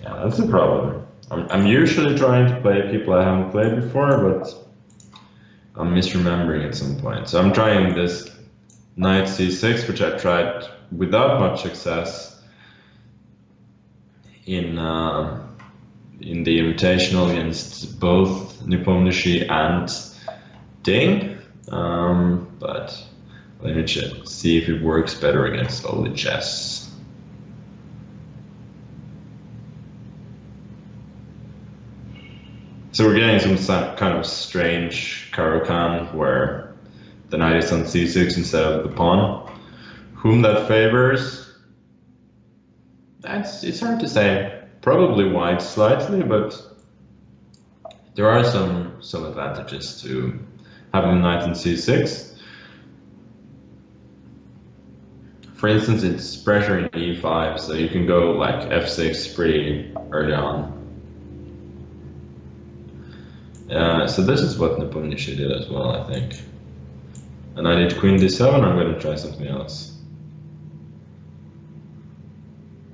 Yeah, that's the problem. I'm usually trying to play people I haven't played before, but I'm misremembering at some point. So I'm trying this knight c6, which I tried without much success in the Invitational against both Nepomniachtchi and Ding, but let me see if it works better against only chess. So we're getting some kind of strange Caro-Kann where the knight is on c6 instead of the pawn. Whom that favors? It's hard to say. Probably white slightly, but there are some advantages to having the knight on c6. For instance, it's pressuring e5, so you can go like f6 pretty early on. So this is what Nepomniachtchi did as well, I think. And I did queen d7, I'm going to try something else.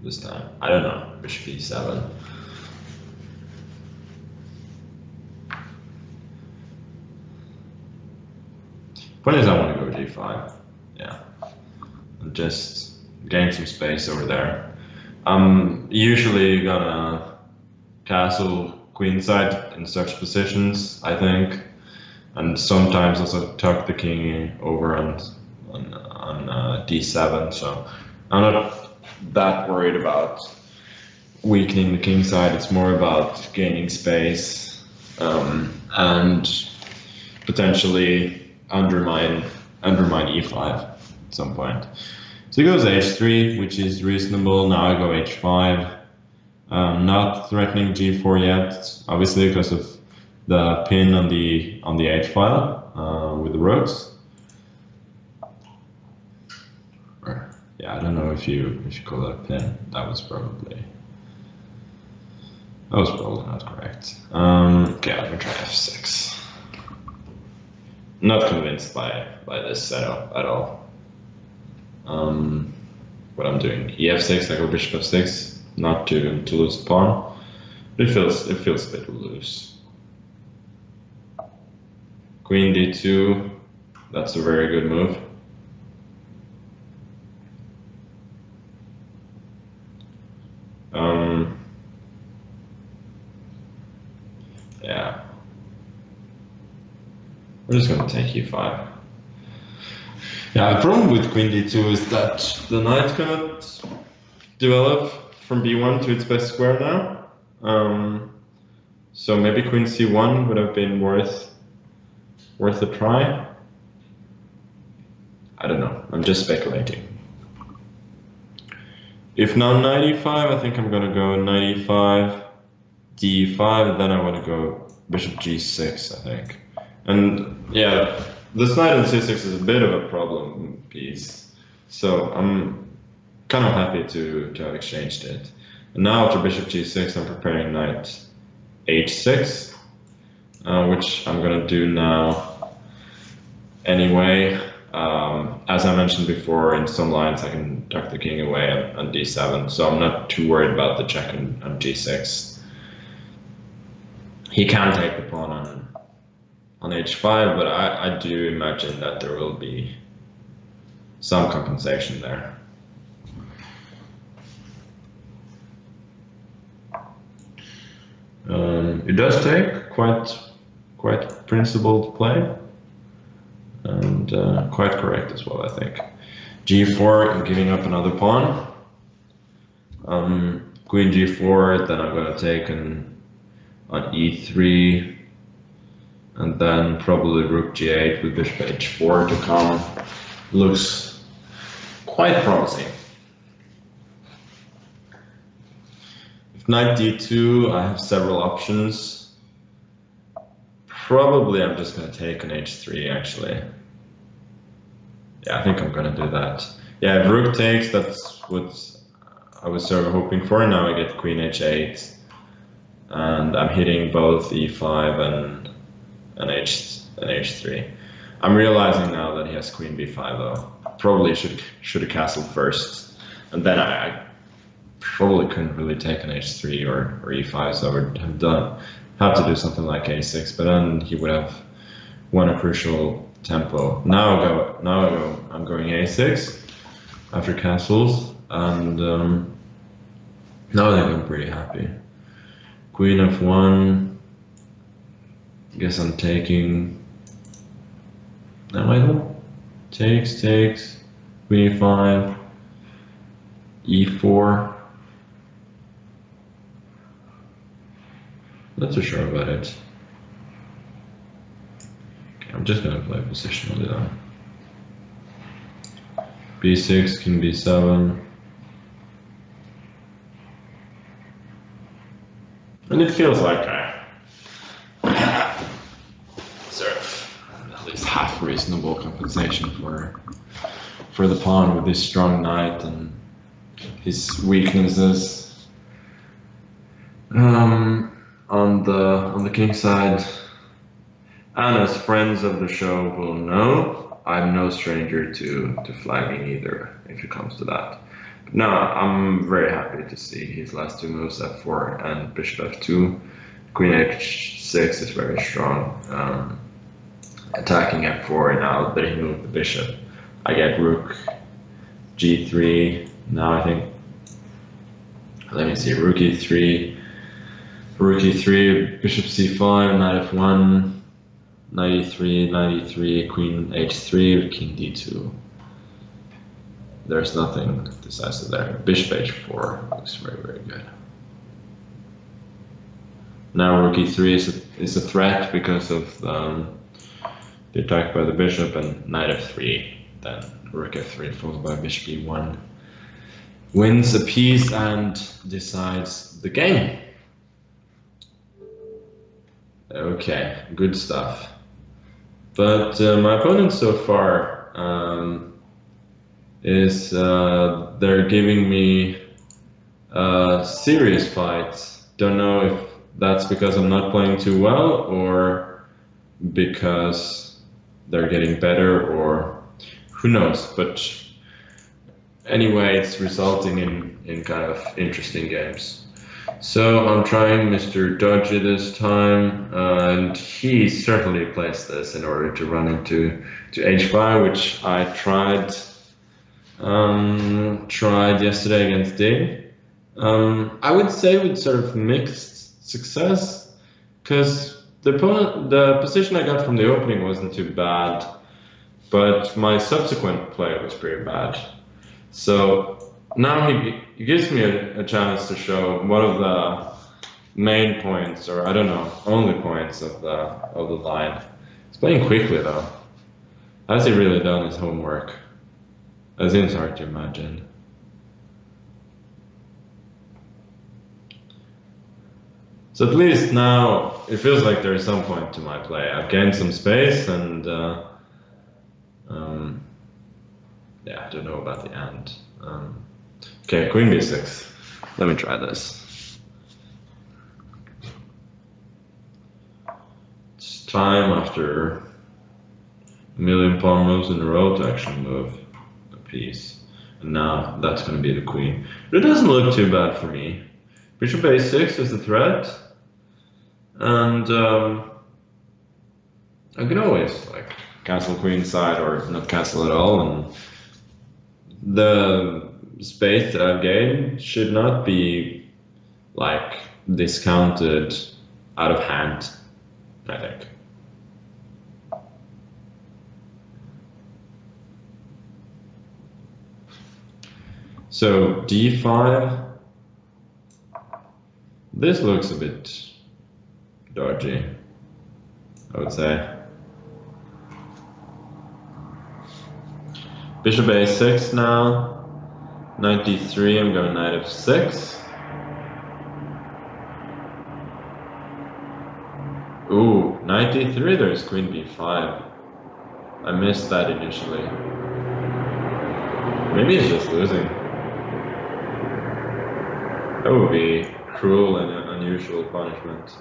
This time, I don't know, bishop e7. Point is I want to go g5, yeah. And just gain some space over there. I'm usually gonna castle queenside in such positions, I think, and sometimes also tuck the king over on d7. So I'm not that worried about weakening the king side. It's more about gaining space and potentially undermine e5 at some point. So he goes h3, which is reasonable. Now I go h5. Not threatening g4 yet, obviously because of the pin on the h file with the rooks. Or, yeah, I don't know if you call that a pin. That was probably not correct. Okay, let me try f6. Not convinced by this setup at all. What I'm doing, ef6, I go bishop f6, not to lose a pawn. It feels a bit loose. Queen d2, that's a very good move. Yeah. We're just going to take e5. Yeah, the problem with queen d2 is that the knight cannot develop from b1 to its best square now. So maybe queen c1 would have been worth a try. I don't know, I'm just speculating. If now knight e5, I think I'm going to go knight e5, d5, and then I want to go bishop g6, I think. And yeah, this knight on c6 is a bit of a problem piece, so I'm kind of happy to have exchanged it. And now after bishop g6, I'm preparing knight h6, which I'm going to do now anyway. As I mentioned before, in some lines I can tuck the king away on d7, so I'm not too worried about the check on g6. He can take the pawn on h5, but I do imagine that there will be some compensation there. It does take quite principled play, and quite correct as well, I think. g4, I'm giving up another pawn. Queen g4, then I'm going to take on e3, and then probably rook g8 with bishop h4 to come. Looks quite promising. If knight d2, I have several options. Probably I'm just going to take on h3 actually. Yeah, I think I'm going to do that. Yeah, if rook takes, that's what I was sort of hoping for. Now I get queen h8, and I'm hitting both e5 and h3. I'm realizing now that he has queen b5 though. Probably should have castled first, and then probably couldn't really take an h3 or e5, so I would have to do something like a6, but then he would have won a crucial tempo. I'm going a6 after castles, and now I think I'm pretty happy. Queen f1. Guess I'm taking. No, I don't. Takes. Queen e5. e4. Not so sure about it. Okay, I'm just gonna play positionally then. b6, king b7. And it feels like sort of at least half reasonable compensation for the pawn with his strong knight and his weaknesses. On the king side, and as friends of the show will know, I'm no stranger to flagging either, if it comes to that. No, I'm very happy to see his last two moves, f4 and bishop f2. Queen h6 is very strong. Attacking f4, now that he moved the bishop, I get rook g3. Now I think, let me see, rook e3, bishop c5, knight f1, knight e3, queen h3, king d2. There's nothing decisive there. Bishop h4 looks very, very good. Now rook e3 is a threat because of the attack by the bishop, and knight f3, then rook f3 followed by bishop e1 wins a piece and decides the game. Okay, good stuff. But my opponent so far is they're giving me serious fights. Don't know if that's because I'm not playing too well or because they're getting better, or who knows. But anyway, it's resulting in kind of interesting games. So I'm trying Mr. Dodgy this time, and he certainly plays this in order to run into h5, which I tried yesterday against Ding. I would say with sort of mixed success, because the position I got from the opening wasn't too bad, but my subsequent play was pretty bad. So now he gives me a chance to show one of the main points, or I don't know, only points of the line. He's playing quickly though. Has he really done his homework? That seems hard to imagine. So at least now it feels like there is some point to my play. I've gained some space, and yeah, I don't know about the end. Okay, queen b6. Let me try this. It's time after a million pawn moves in a row to actually move a piece. And now that's going to be the queen. But it doesn't look too bad for me. Bishop a6 is a threat. And I can always like castle queen side or not castle at all. And the space that I've gained should not be like discounted out of hand, I think. So d5, this looks a bit dodgy, I would say. Bishop a6 now. Knight d3, I'm going knight f6. Ooh, knight d3, there's queen b5. I missed that initially. Maybe he's just losing. That would be cruel and unusual punishment.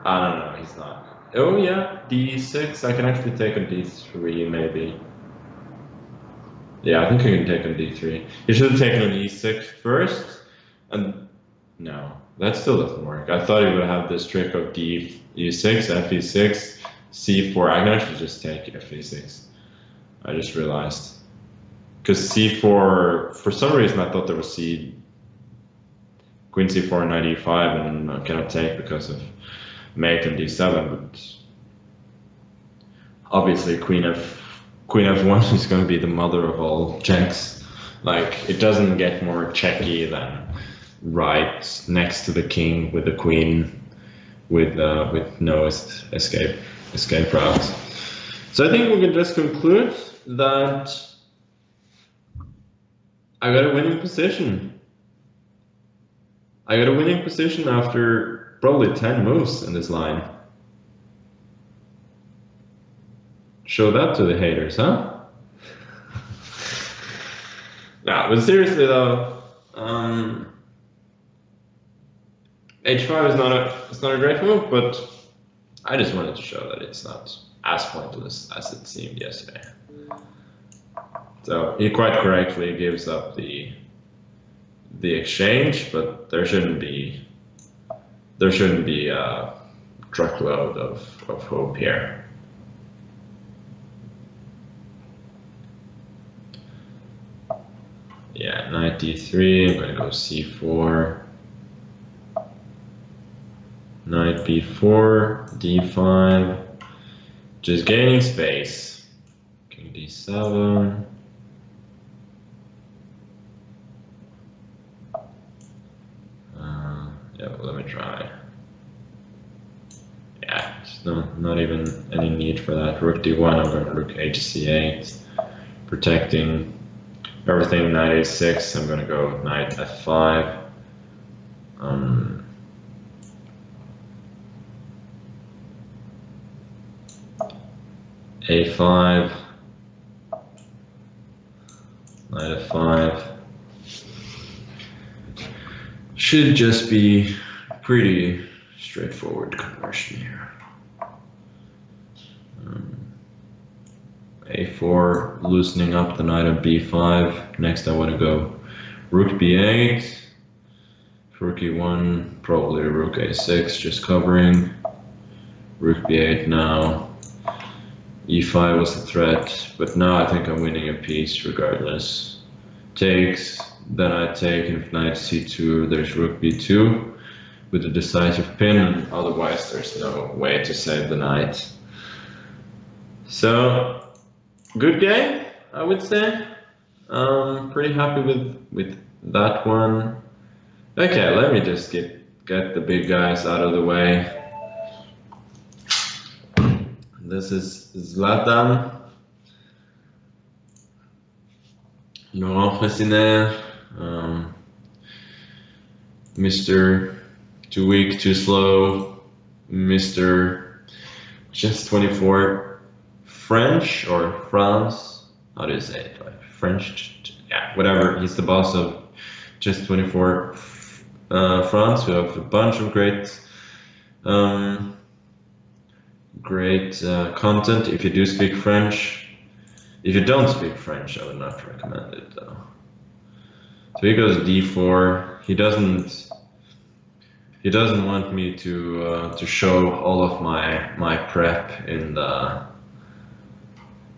I don't know, he's not. Oh yeah, d6, I can actually take a d3 maybe. Yeah, I think I can take on d3. You should have taken on e6 first, and no, that still doesn't work. I thought he would have this trick of e6, fe6, c4. I can actually just take fe6. I just realized. Because c4, for some reason I thought there was queen c4 knight e5, and I cannot take because of mate and d7, but obviously queen f1 is going to be the mother of all checks. Like, it doesn't get more checky than right next to the king with the queen with no escape route. So I think we can just conclude that I got a winning position. I got a winning position after probably 10 moves in this line. Show that to the haters, huh? No, but seriously though, h5 is not a great move, but I just wanted to show that it's not as pointless as it seemed yesterday. So he quite correctly gives up the exchange, but there shouldn't be a truckload of hope here. Yeah, knight d3, I'm going to go c4, knight b4, d5, just gaining space, king d7, yeah, let me try. Yeah, not even any need for that. Rook d1, I'm going to rook hc8, protecting everything. Knight a6, I'm going to go knight f5. a5, knight f5. Should just be pretty straightforward conversion here. a4, loosening up the knight on b5. Next I want to go rook b8, rook e1, probably rook a6, just covering. Rook b8 now. e5 was a threat, but now I think I'm winning a piece regardless. Takes, then I take, and if knight c2, there's rook b2 with a decisive pin, and otherwise there's no way to save the knight. So, good game, I would say. Pretty happy with that one. Okay, let me just get the big guys out of the way. This is Zlatan, nuances, Mr. Too weak, too slow, Mr. Just 24 French or France. How do you say it? Like French? Yeah, whatever. He's the boss of Just 24 France. We have a bunch of great content if you do speak French. If you don't speak French, I would not recommend it though. So he goes d4. He doesn't want me to show all of my prep in the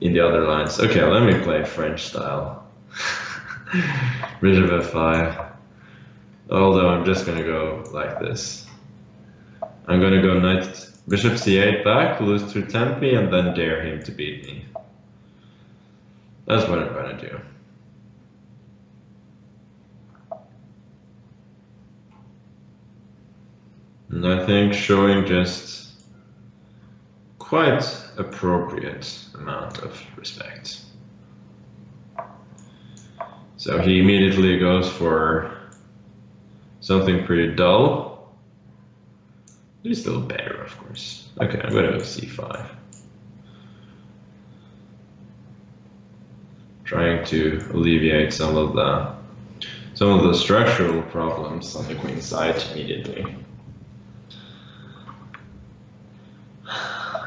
other lines. Okay, let me play French style. Bishop f5. Although I'm just gonna go like this. I'm gonna go knight bishop c8 back, lose to tempi, and then dare him to beat me. That's what I'm gonna do. And I think showing just quite appropriate amount of respect. So he immediately goes for something pretty dull. He's still better, of course. Okay, I'm gonna go c5. Trying to alleviate some of the structural problems on the queen side immediately.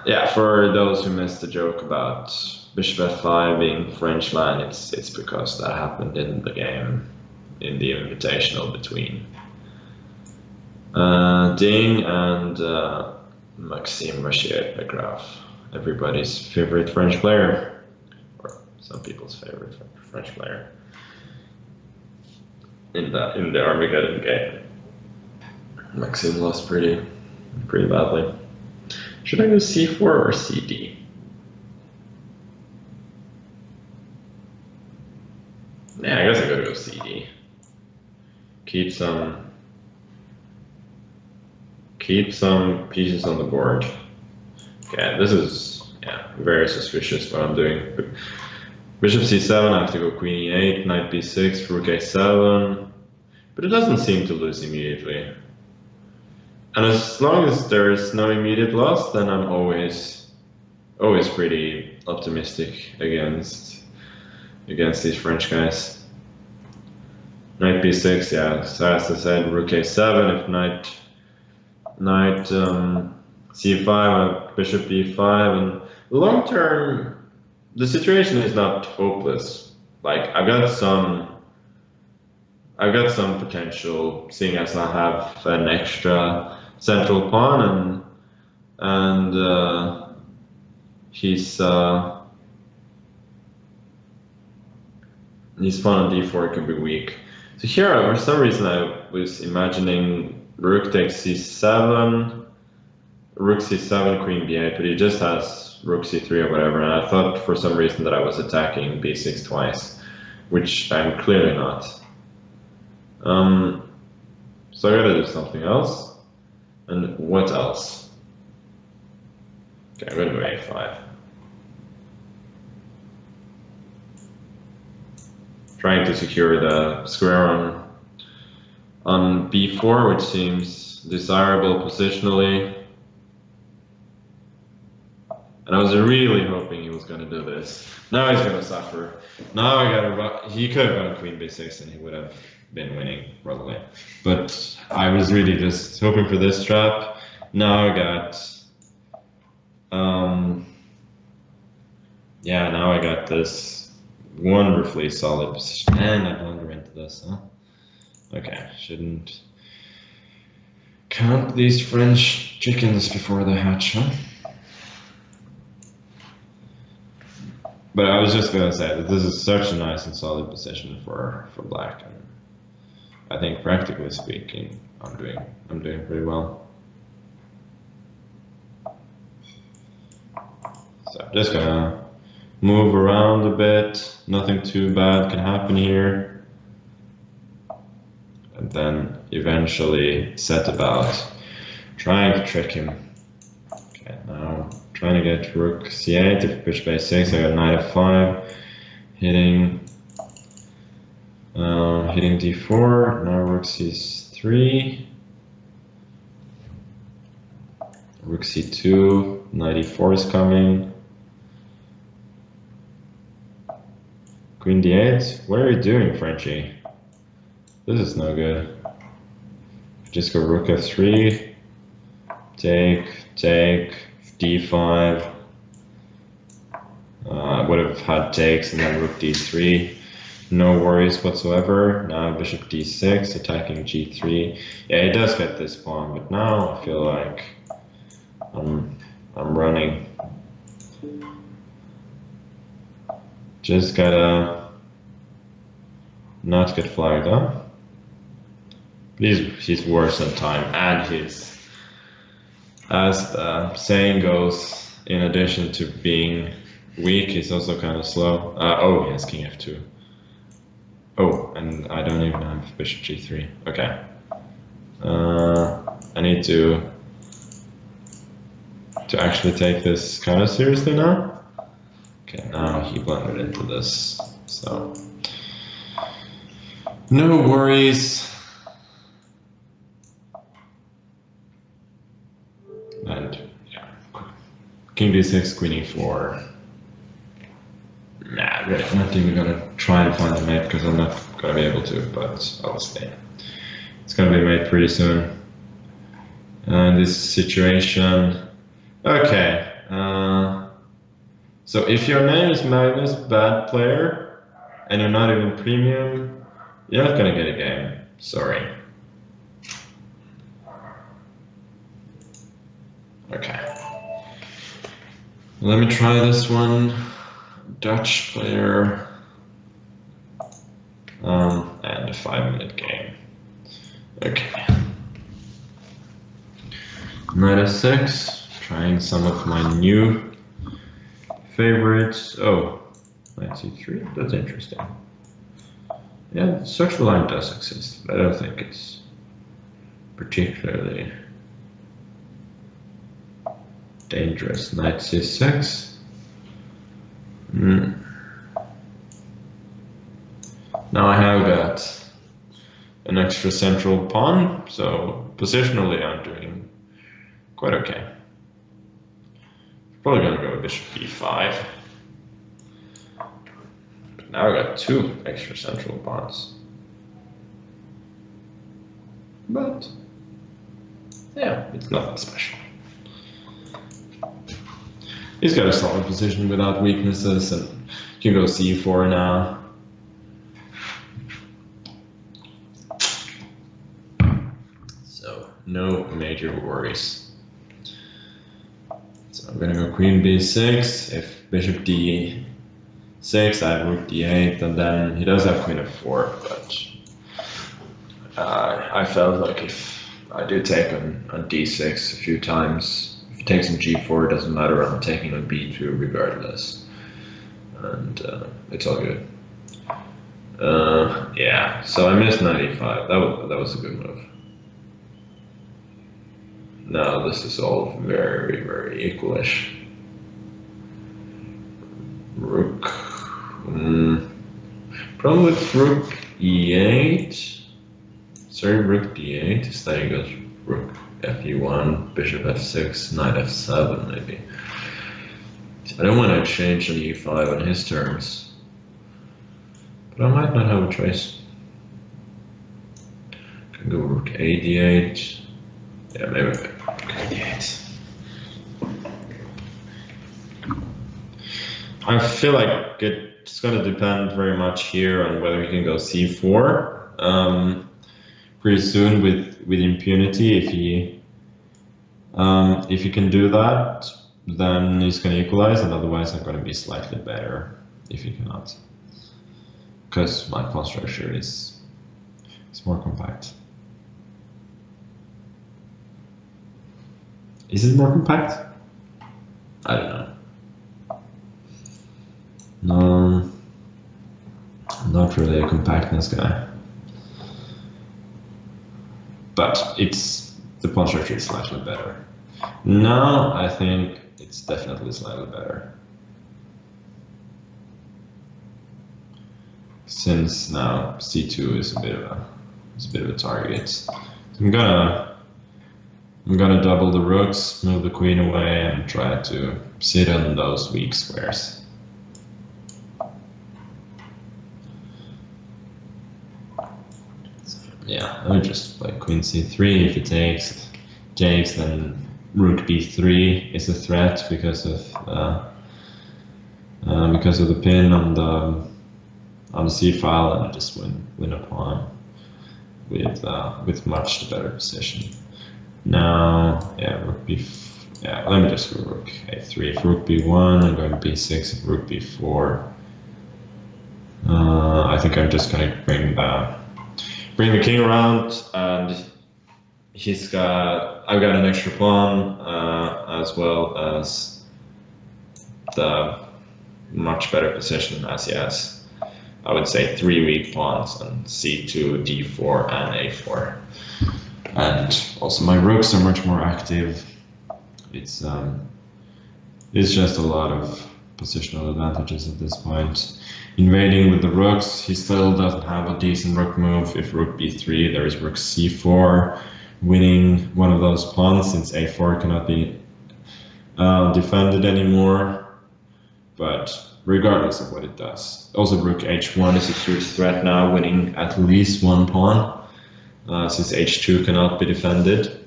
Yeah, for those who missed the joke about bishop f5 being French line, it's because that happened in the game, in the invitational between Ding and Maxime Rochier-Begrave, everybody's favorite French player, or some people's favorite French player in the Armageddon game. Maxime lost pretty badly. Should I go c4 or cd? Yeah, I guess I gotta go cd. Keep some pieces on the board. Okay, this is very suspicious what I'm doing. Bishop c7, I have to go queen e8, knight b6, rook a7, but it doesn't seem to lose immediately. And as long as there's no immediate loss, then I'm always pretty optimistic against these French guys. Knight b6, yeah, so as I said, rook a7, if knight c5, bishop b5, and long term, the situation is not hopeless. Like I've got some potential, seeing as I have an extra central pawn, and his pawn on d4 could be weak. So here, for some reason, I was imagining rook takes c7, rook c7, queen b8, but he just has rook c3 or whatever, and I thought for some reason that I was attacking b6 twice, which I'm clearly not. So I gotta do something else. And what else? Okay, I'm gonna go a5. Trying to secure the square on b4, which seems desirable positionally. And I was really hoping he was going to do this. Now he's going to suffer. Now he could have gone queen b6 and he would have been winning probably. But I was really just hoping for this trap. Now I got now I got this wonderfully solid position. And I blunder into this, huh? Okay, shouldn't count these French chickens before they hatch, huh? But I was just gonna say that this is such a nice and solid position for black, and I think practically speaking, I'm doing pretty well. So I'm just gonna move around a bit. Nothing too bad can happen here, and then eventually set about trying to trick him. Okay, now trying to get rook c8, if bishop a6, I got knight f5, hitting d4, now rook c3, rook c2, knight e4 is coming, queen d8, what are you doing, Frenchie? This is no good. Just go rook f3, take, d5, would have had takes and then rook d3, no worries whatsoever. Now bishop d6, attacking g3. Yeah, he does get this pawn, but now I feel like I'm running. Just gotta not get flagged up. He's worse than time, and he's, as the saying goes, in addition to being weak, he's also kind of slow. Oh, he has king f2. Oh, and I don't even have bishop g3. Okay. I need to actually take this kind of seriously now. Okay, now he blundered into this, so no worries. And yeah, king d6, queen e4. Nah, I'm not even gonna try and find a mate because I'm not gonna be able to, but I'll stay. It's gonna be made pretty soon. And this situation, okay. So if your name is Magnus, bad player, and you're not even premium, you're not gonna get a game. Sorry. Okay. Let me try this one. Dutch player. And a 5-minute game. Okay. Knight f6. Trying some of my new favorites. Oh, knight c3. That's interesting. Yeah, such a line does exist, but I don't think it's particularly dangerous. Knight c6. Now I have got an extra central pawn, so positionally I'm doing quite okay. Probably gonna go bishop b5. But now I got 2 extra central pawns. But yeah, it's nothing special. He's got a solid position without weaknesses, and you can go c4 now. So no major worries. So I'm gonna go queen b6. If bishop d6, I have rook d8, and then he does have queen f4, but I felt like if I do take on d6 a few times, if he takes on g4, it doesn't matter, I'm taking on b2 regardless. And it's all good. Yeah, so I missed knight e5. That was a good move. Now this is all very, very equalish. Rook. Problem with rook e8. Sorry, rook d8 is that he goes rook fe1, bishop f6, knight f7 maybe. I don't want to change on e5 on his terms, but I might not have a choice. Can go rook a d8. Yeah, maybe rook a d8. I feel like it's going to depend very much here on whether he can go c4 pretty soon with impunity. If he can do that, then he's going to equalize, and otherwise I'm going to be slightly better if he cannot, because my pawn structure is more compact. Is it more compact? I don't know. No, I'm not really a compactness guy, but the pawn structure is slightly better. Now I think it's definitely slightly better, since now c2 is a bit of a target. So I'm gonna double the rooks, move the queen away, and try to sit on those weak squares. Yeah, let me just play queen c3. If it takes, then rook b3 is a threat because of the pin on the c file, and I just win a pawn with much better position. Now, yeah, rook b. Yeah, let me just go rook a3. If rook b1, I'm going b6. If rook b4, I think I'm just gonna bring the king around, and I've got an extra pawn, as well as the much better position, as he has, I would say, 3 weak pawns on c2, d4, and a4. And also my rooks are much more active. It's just a lot of positional advantages at this point. Invading with the rooks, he still doesn't have a decent rook move. If rook b3, there is rook c4, winning one of those pawns, since a4 cannot be defended anymore. But regardless of what it does, also rook h1 is a huge threat now, winning at least one pawn, since h2 cannot be defended.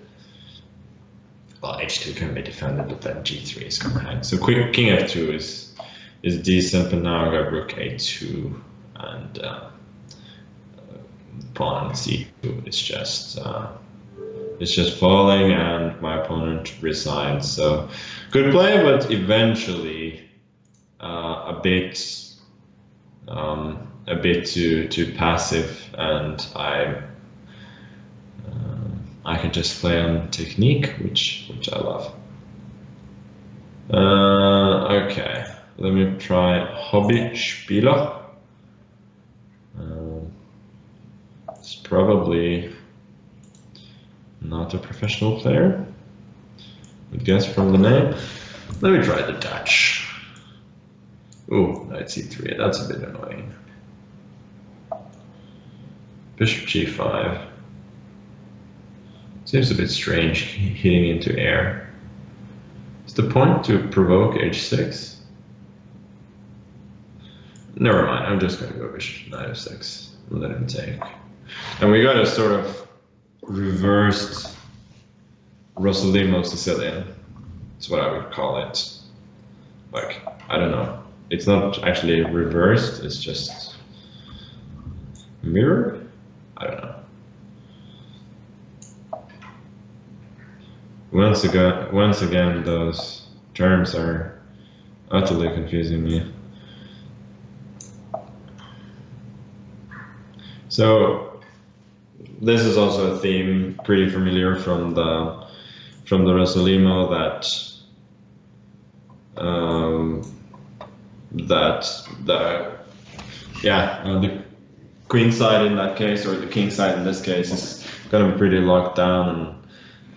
Well, h2 can be defended, but then g3 is going to hang. So king f2 is is decent, but now I got rook a2 and pawn on c2 is just falling, and my opponent resigns. So good play, but eventually a bit too passive, and I can just play on technique, which I love. Okay, let me try Hobbyspieler. It's probably not a professional player, I guess from the name. Let me try the Dutch. Ooh, knight c3, that's a bit annoying. Bishop g5. Seems a bit strange hitting into air. Is the point to provoke h6? Never mind, I'm just gonna go bishop knight f6 and let him take. And we got a sort of reversed Rossolimo Sicilian. That's what I would call it. Like, I don't know. It's not actually reversed, it's just mirrored? I don't know. Once again, those terms are utterly confusing me. So this is also a theme pretty familiar from the Rossolimo the queen side in that case, or the king side in this case, is gonna be pretty locked down,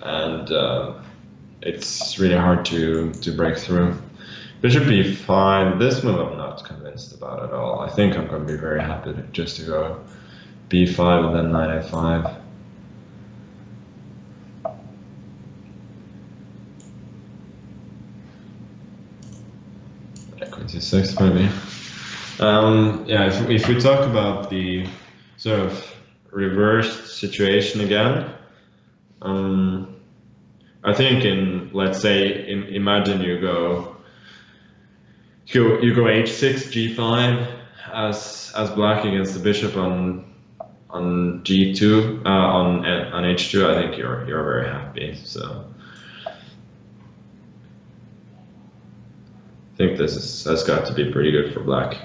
and it's really hard to break through. Bishop b5, this move I'm not convinced about at all. I think I'm gonna be very happy just to go b5 and then knight a5. Queen c6 maybe. Yeah, if we talk about the sort of reversed situation again, I think let's say imagine you go h6 g5 as black against the bishop on g2 on h2. I think you're very happy. So I think this has got to be pretty good for black.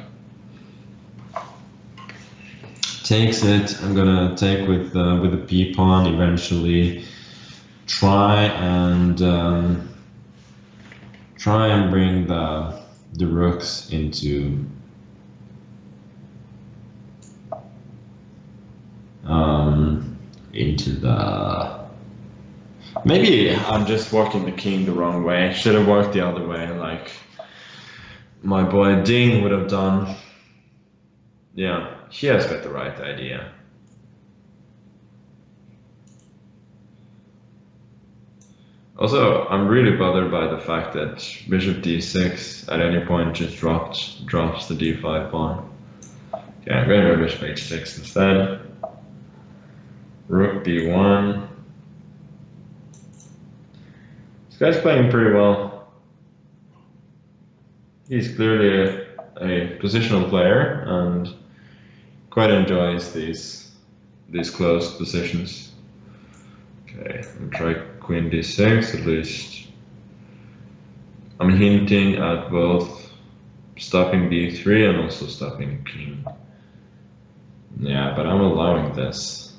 Takes it. I'm gonna take with the p pawn eventually. Try and bring the rooks into the. Maybe I'm just walking the king the wrong way. Should have walked the other way, like my boy Ding would have done. Yeah, he has got the right idea. Also, I'm really bothered by the fact that bishop d6 at any point just drops the d5 pawn. Okay, I'm going to go bishop h6 instead. Rook b1. This guy's playing pretty well. He's clearly a positional player and quite enjoys these closed positions. Okay, I'll try queen d6 at least. I'm hinting at both stopping b3 and also stopping king. Yeah, but I'm allowing this.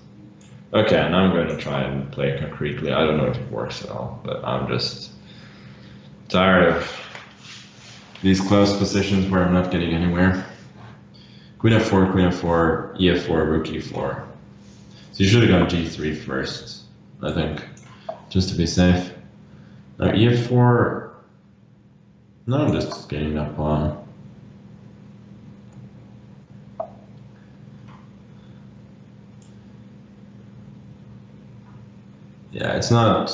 Okay, and I'm going to try and play concretely. I don't know if it works at all, but I'm just tired of these close positions where I'm not getting anywhere. Queen f4, e4, rook e4. So you should have gone g3 first, I think, just to be safe. Now e4, no, I'm just getting that pawn. Yeah, it's not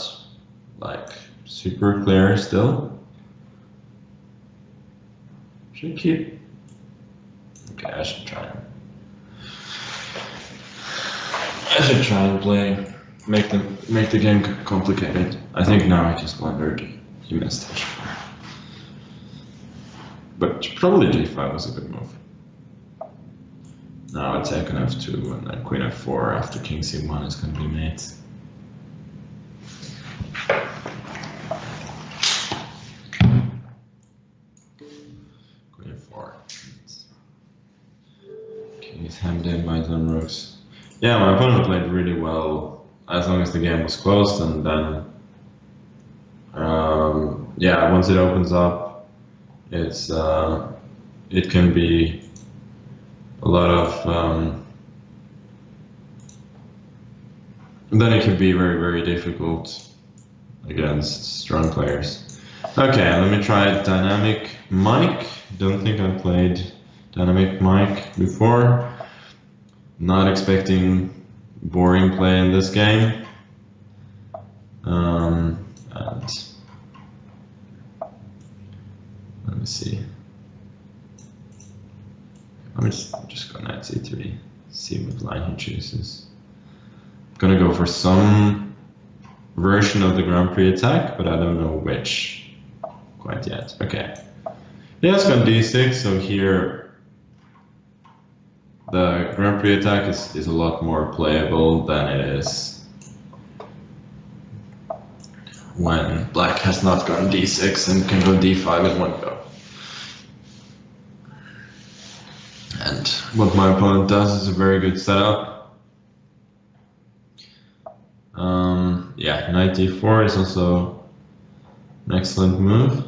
like super clear still. Should keep. Okay, I should try and play, make the game complicated. I think now I just blundered. He missed h4. but probably g5 was a good move. Now I take an f2 and then queen f4 after king c1 is going to be mate. Queen f4. King is hemmed in by his own rooks. Yeah, my opponent played really well as long as the game was closed, and then yeah, once it opens up, it's it can be a lot of then it can be very, very difficult against strong players. Okay, let me try dynamic Mike. Don't think I played dynamic Mike before. Not expecting boring play in this game. And let me see. I'm just go knight c3, see what line he chooses. I'm gonna go for some version of the Grand Prix attack, but I don't know which quite yet. Okay. Yeah, it's gone d6, so here the Grand Prix attack is a lot more playable than it is when black has not gone d6 and can go d5 in one go. And what my opponent does is a very good setup. Yeah, knight d4 is also an excellent move.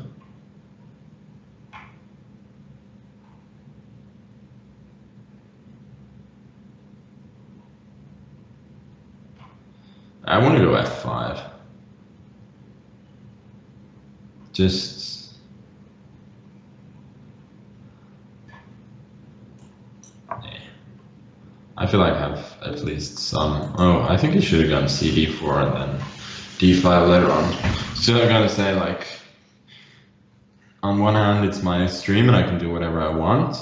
I want to go f5. Just I feel like I have at least some. Oh, I think he should have gone cd4 and then d5 later on. Still, I gotta say, like, on one hand, it's my stream and I can do whatever I want,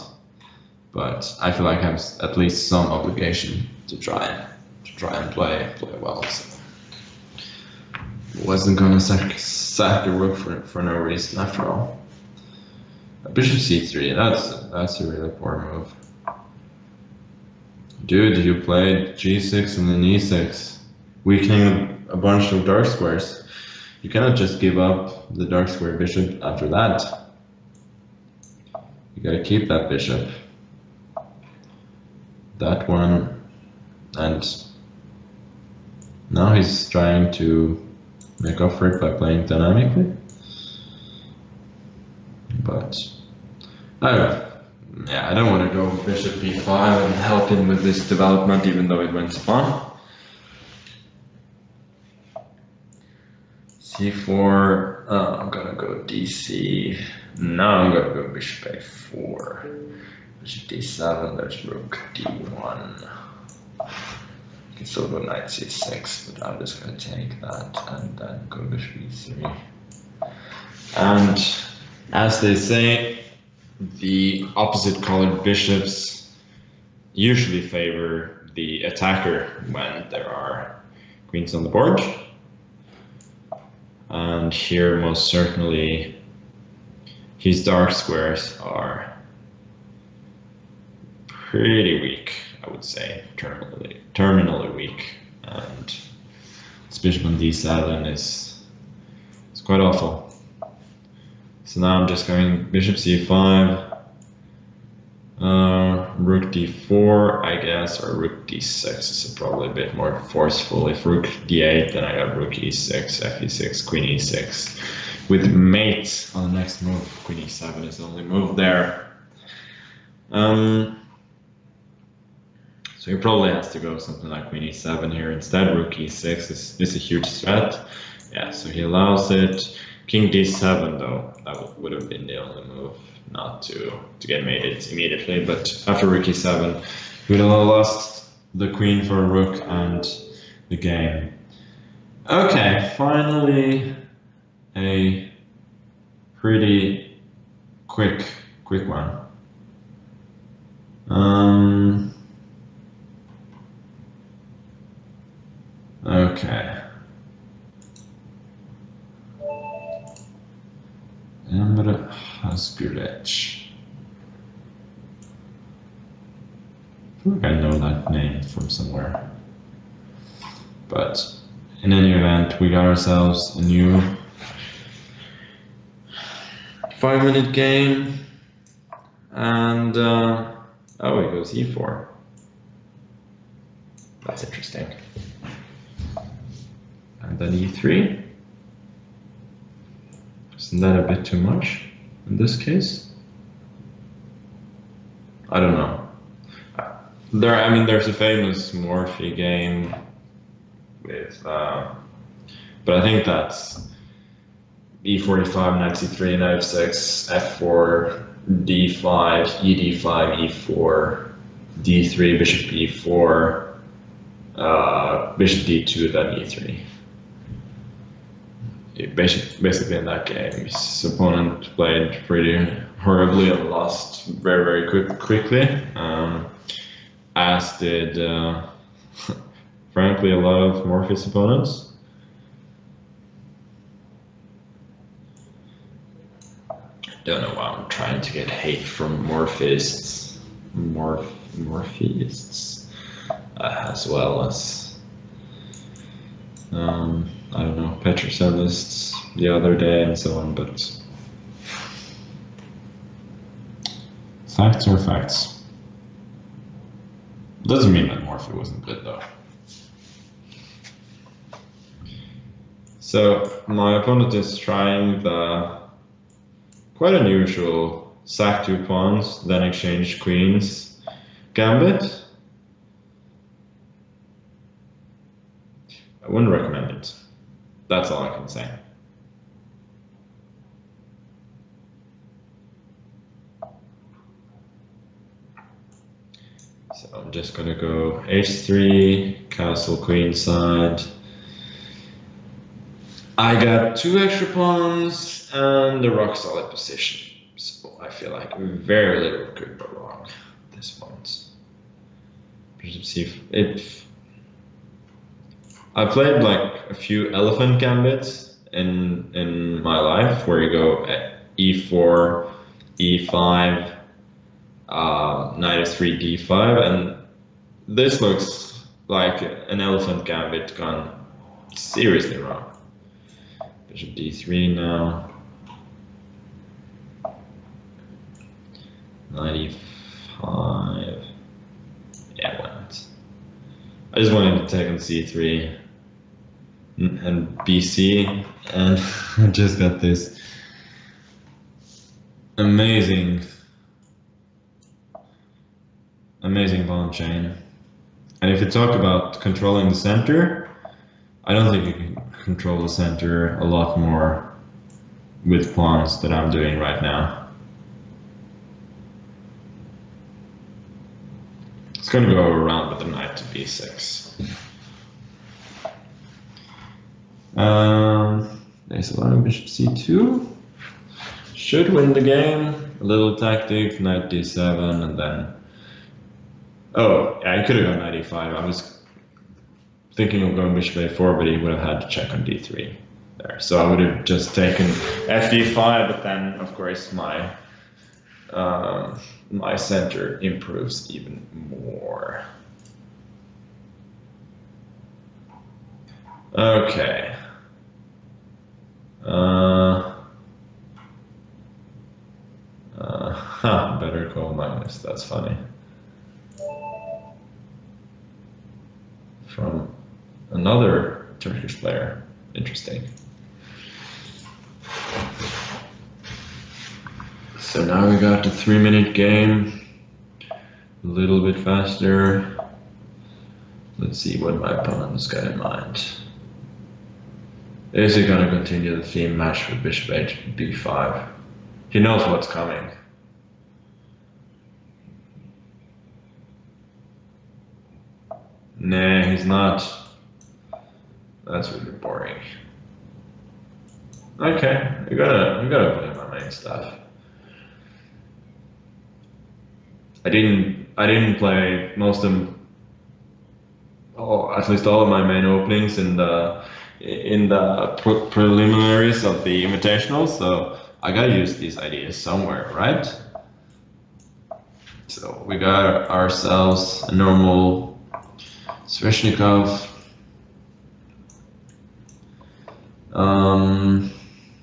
but I feel like I have at least some obligation to try and play well. So wasn't gonna sack a rook for no reason after all. Bishop c3. That's a really poor move. Dude, you played g6 and then e6, weakening a bunch of dark squares. You cannot just give up the dark square bishop after that. You gotta keep that bishop. That one. And now he's trying to make up for it by playing dynamically. But I don't want to go bishop b5 and help him with this development, even though it went fun. c4, I'm gonna go dc. Now I'm gonna go bishop a4. Bishop d7, there's rook d1. You can still go knight c6, but I'm just gonna take that and then go bishop e3. And as they say, the opposite colored bishops usually favor the attacker when there are queens on the board. And here, most certainly, his dark squares are pretty weak, I would say, terminally weak. And this bishop on d7 is quite awful. So now I'm just going bishop c5, rook d4, I guess, or rook d6 is probably a bit more forceful. If rook d8, then I got rook e6, f e6, queen e6. With mate on the next move, queen e7 is the only move there. So he probably has to go something like queen e7 here instead. Rook e6 is a huge threat. Yeah, so he allows it. King d7 though, that would have been the only move, not to get mated immediately, but after rook e7, he would have lost the queen for a rook and the game. Okay, finally a pretty quick one. Okay. Emre Hasgulec. feel like I know that name from somewhere. But in any event, we got ourselves a new 5-minute game, and oh, it goes e4. That's interesting. And then e3. Isn't that a bit too much in this case? I don't know. There's a famous Morphy game with, but I think that's e45, knight c3, knight f6, f4, d5, ed5, e4, d3, bishop e4, bishop d2, then e3. Basically in that game, his opponent played pretty horribly and lost very, very quickly, as did, frankly, a lot of Morphy's opponents. Don't know why I'm trying to get hate from Morphists, as well as I don't know, Petrocellists the other day and so on, but facts are facts. Doesn't mean that Morphy wasn't good though. So my opponent is trying the quite unusual sack 2 pawns, then exchange queens gambit. I wouldn't recommend it. That's all I can say. So I'm just gonna go h3, castle queenside. I got 2 extra pawns and a rock solid position. So I feel like very little could go wrong at this point. Bishop c5. I played like a few elephant gambits in my life where you go e4, e5, knight f3, d5, and this looks like an elephant gambit gone seriously wrong. Bishop d3 now. Knight e5. Yeah, why not? I just wanted to take on c3 and bc, and I just got this amazing pawn chain. And if you talk about controlling the center, I don't think you can control the center a lot more with pawns that I'm doing right now. It's going to go around with the knight to b6. There's a lot of bishop c2. Should win the game. A little tactic, knight d7, and then... Oh, yeah, I could have gone knight e5. I was thinking of going bishop a4, but he would have had to check on d3 there. So I would have just taken fd5, but then, of course, my center improves even more. Okay. Better call Magnus. That's funny. From another Turkish player. Interesting. So now we got the 3-minute game. A little bit faster. Let's see what my opponent's got in mind. Is he going to continue the theme match with bishop b5? He knows what's coming. Nah, he's not. That's really boring. Okay, you gotta play my main stuff. I didn't play most of them. Oh, at least all of my main openings in the preliminaries of the invitational, so I gotta use these ideas somewhere, right? So we got ourselves a normal Sveshnikov.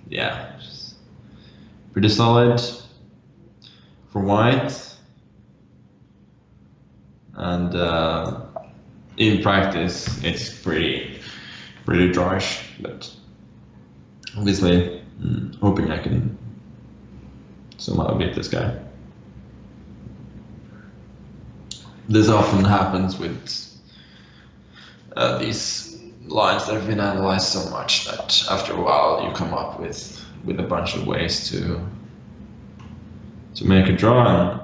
Yeah, pretty solid for white, and in practice it's pretty drawish, but obviously hoping I can somehow beat this guy. This often happens with these lines that have been analyzed so much that after a while you come up with a bunch of ways to make a draw,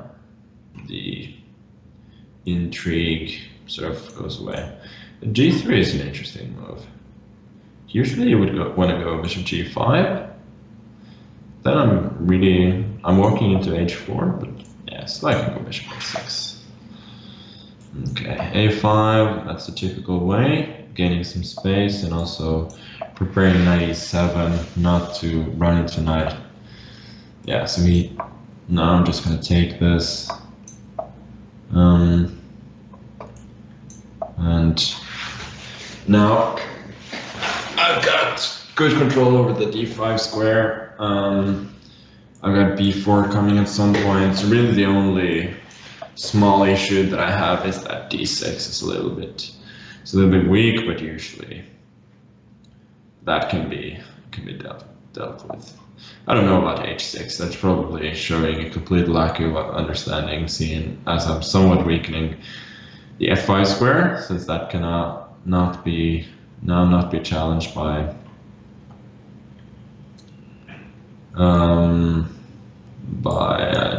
and the intrigue sort of goes away. G3 is an interesting move. Usually you would want to go bishop G5. Then I'm walking into H4, but yeah, so I can go bishop A6. Okay, A5, that's the typical way, gaining some space and also preparing knight E7 not to run into knight. Yeah, so now I'm just going to take this. And now I've got good control over the D5 square. I've got B4 coming at some point. So really the only small issue that I have is that D6 is a little bit weak, but usually that can be dealt with. I don't know about H6. That's probably showing a complete lack of understanding, seeing as I'm somewhat weakening the F5 square, since that cannot not be challenged by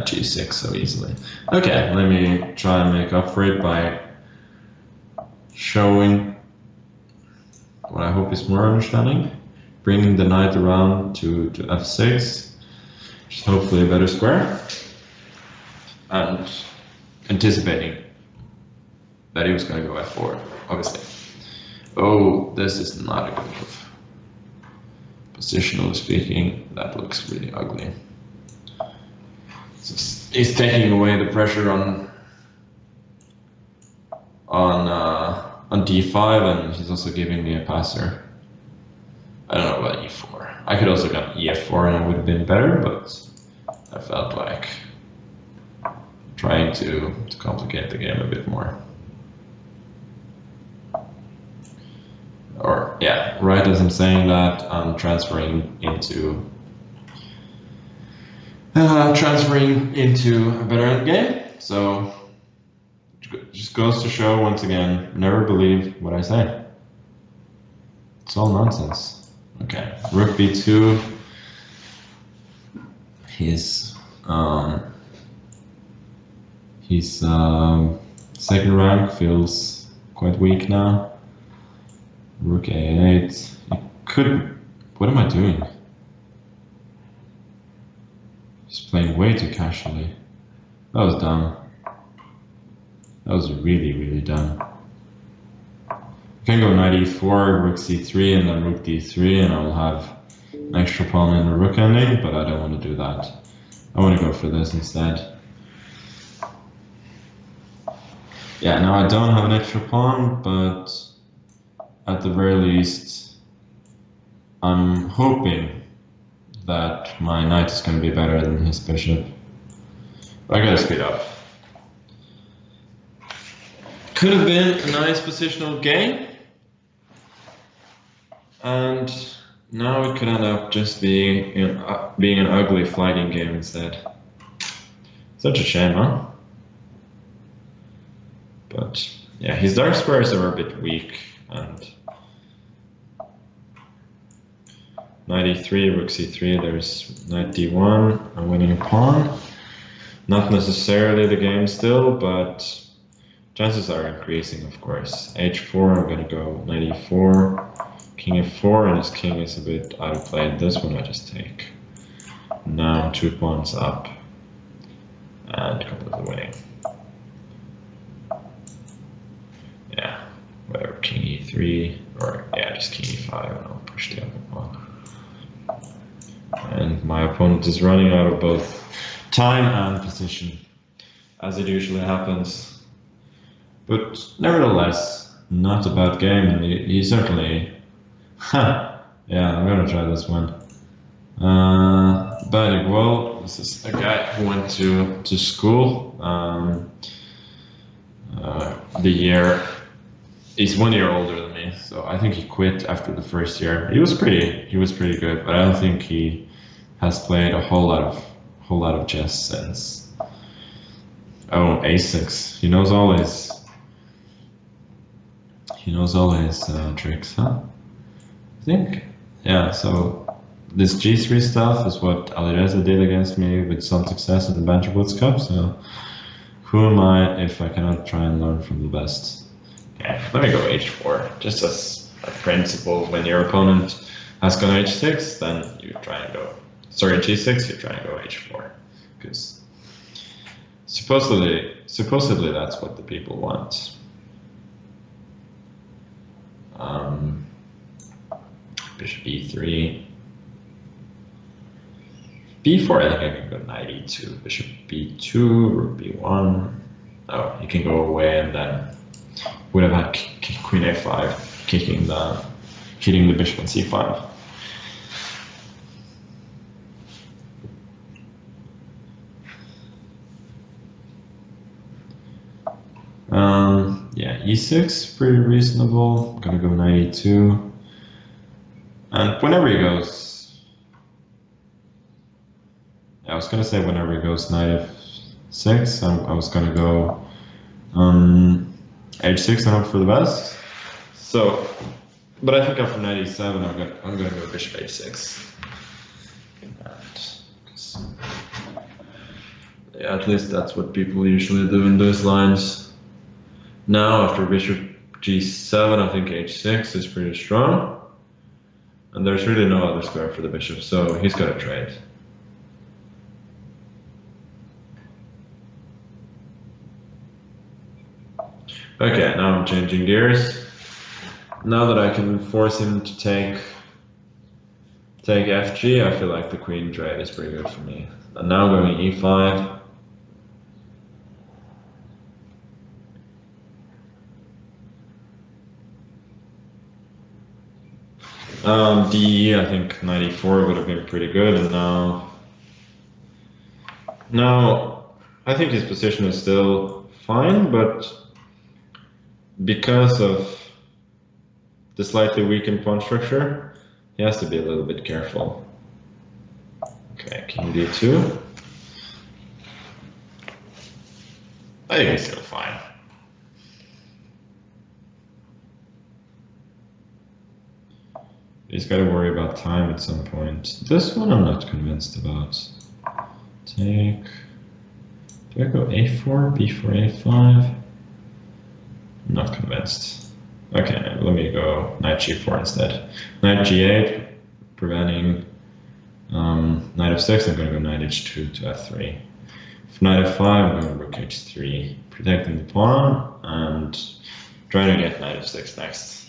G6 so easily. Okay, let me try and make up for it by showing what I hope is more understanding, bringing the knight around to F6, which is hopefully a better square, and anticipating that he was going to go F4, obviously. Oh, this is not a good move. Positionally speaking, that looks really ugly. He's taking away the pressure on D5, and he's also giving me a passer. I don't know about E4. I could also got EF4 and it would have been better, but I felt like trying to complicate the game a bit more. Or yeah, right as I'm saying that, I'm transferring into a better endgame. So it just goes to show once again, never believe what I say. It's all nonsense. Okay, Rook B2. His second rank feels quite weak now. Rook A8. What am I doing? He's playing way too casually. That was dumb. That was really dumb. I can go knight E4, Rook C3, and then Rook D3, and I'll have an extra pawn in the Rook ending, but I don't want to do that. I want to go for this instead. Yeah, now I don't have an extra pawn, but at the very least, I'm hoping that my knight is going to be better than his bishop. But I gotta speed up. Could have been a nice positional game, and now it could end up just being an ugly fighting game instead. Such a shame, huh? But yeah, his dark squares are a bit weak, and knight e3, rook c3, there's knight d1, I'm winning a pawn. Not necessarily the game still, but chances are increasing, of course. h4, I'm gonna go knight e4, king f4, and his king is a bit out of play. This one I just take. Now 2 pawns up, and completely winning. Yeah, whatever, king e3, or yeah, just king e5, and I'll push the other pawn. And my opponent is running out of both time and position. as it usually happens. But nevertheless, not a bad game, and he certainly. Yeah, I'm gonna try this one. But well, this is a guy who went to school. The year he's 1 year older than me, so I think he quit after the first year. He was pretty good, but I don't think he has played a whole lot of chess since. Oh, A6. He knows all his tricks, huh? I think, yeah. So this G3 stuff is what Alireza did against me with some success in the Banter Blitz Cup. So who am I if I cannot try and learn from the best? Yeah, let me go H4, just as a principle. When your opponent has gone H6, then you try and go. Sorry, G6, you try and go H4, because supposedly that's what the people want. Bishop E3. B4, I think I can go knight E2. Bishop B2, rook B1. Oh, you can go away, and then would have had queen A5, hitting the bishop on C5. Yeah, E6, pretty reasonable. I'm gonna go knight E2. And whenever he goes, I was gonna say whenever he goes knight F6, I was gonna go H6 and hope for the best. So, but I think after knight E7, I'm gonna go bishop H6. Yeah, at least that's what people usually do in those lines. Now after bishop G7, I think H6 is pretty strong. And there's really no other square for the bishop, so he's got to trade. Okay, now I'm changing gears. Now that I can force him to take FG, I feel like the queen trade is pretty good for me. And now going E5. D, I think knight E4 would have been pretty good, and now I think his position is still fine, but because of the slightly weakened pawn structure, he has to be a little bit careful. Okay, king D2. I think he's still fine. He's got to worry about time at some point. This one I'm not convinced about. Take. Do I go A4, B4, A5? I'm not convinced. Okay, let me go knight G4 instead. Knight G8, preventing knight F6. I'm going to go knight H2 to F3. If knight F5, I'm going to rook H3, protecting the pawn and trying to get knight F6 next.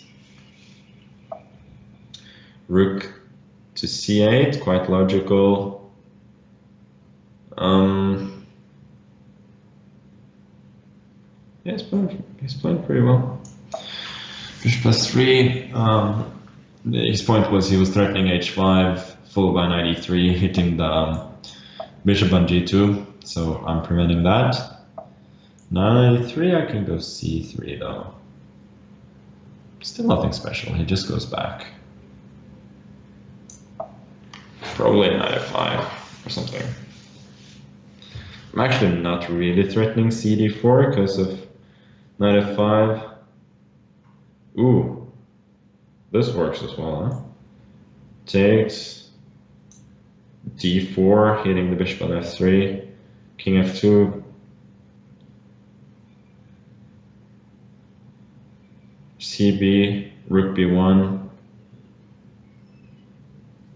Rook to C8, quite logical. Yeah, he's playing pretty well. Bishop +3. His point was he was threatening H5, followed by knight E3, hitting the bishop on G2. So I'm preventing that. Knight E3, I can go C3 though. Still nothing special. He just goes back. Probably knight F5 or something. I'm actually not really threatening CD4 because of knight F5. Ooh, this works as well, huh? Takes D4, hitting the bishop on F3, king F2. CB, rook B1.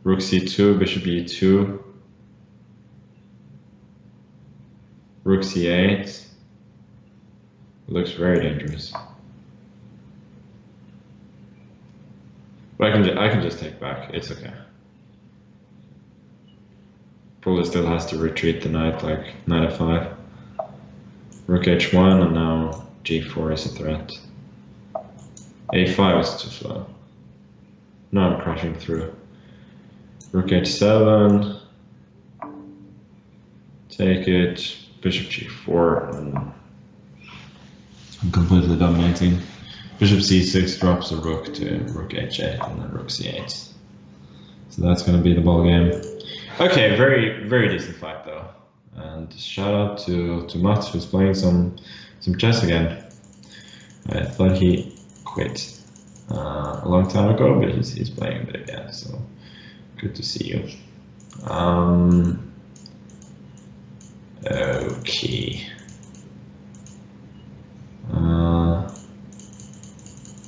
Rook C2, bishop E2, rook C8. Looks very dangerous. But I can just take back. It's okay. Probably still has to retreat the knight, like knight F5. Rook h1, and now g4 is a threat. a5 is too slow. Now I'm crashing through. Rook h7. Take it. Bishop g4. And I'm completely dominating. Bishop c6 drops a rook to rook h8 and then rook c8. So that's going to be the ball game. Okay, very, very decent fight though. And shout out to Mats, who's playing some chess again. I thought he quit a long time ago, but he's playing a bit again, so good to see you. Okay.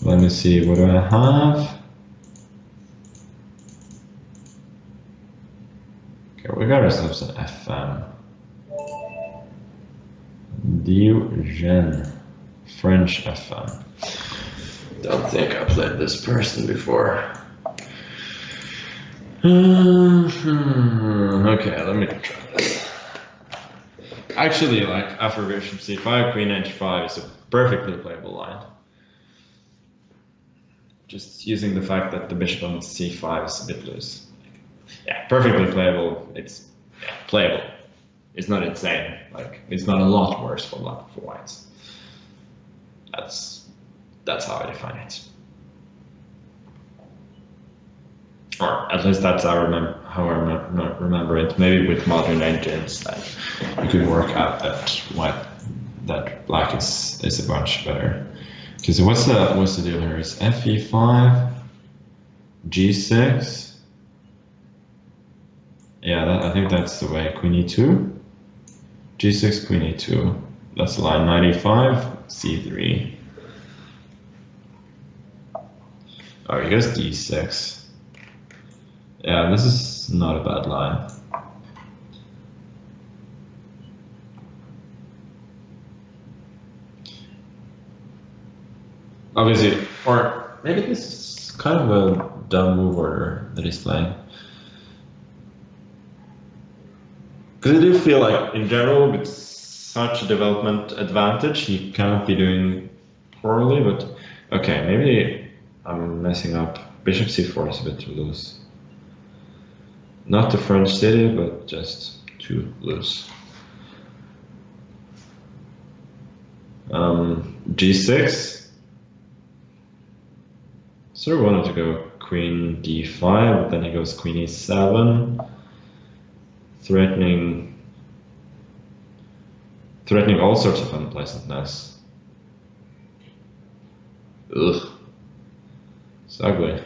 Let me see, what do I have? Okay, we got ourselves an FM. Dodgy, French FM. Don't think I played this person before. Okay, let me try this. Actually, like after bishop c5, queen h5 is a perfectly playable line. Just using the fact that the bishop on c5 is a bit loose. Yeah, perfectly playable. It's playable. It's not insane. Like it's not a lot worse for whites. That's how I define it. Or at least that's how I remember it. Maybe with modern engines, that you could work out that black is a bunch better. Okay, so what's the deal here? It's fe5, g6. Yeah, I think that's the way. Queen e2, g6, queen e2. That's the line. Knight e5, c3. Oh, he goes d6. Yeah, this is not a bad line. Obviously, or maybe this is kind of a dumb move order that he's playing. Because I do feel like, in general, with such a development advantage, he cannot be doing poorly, but okay, maybe I'm messing up. Bishop c4 is a bit too loose. Not the French city, but just too loose. G6. Sort of wanted to go queen d5, but then he goes queen e7, threatening all sorts of unpleasantness. Ugh, it's ugly.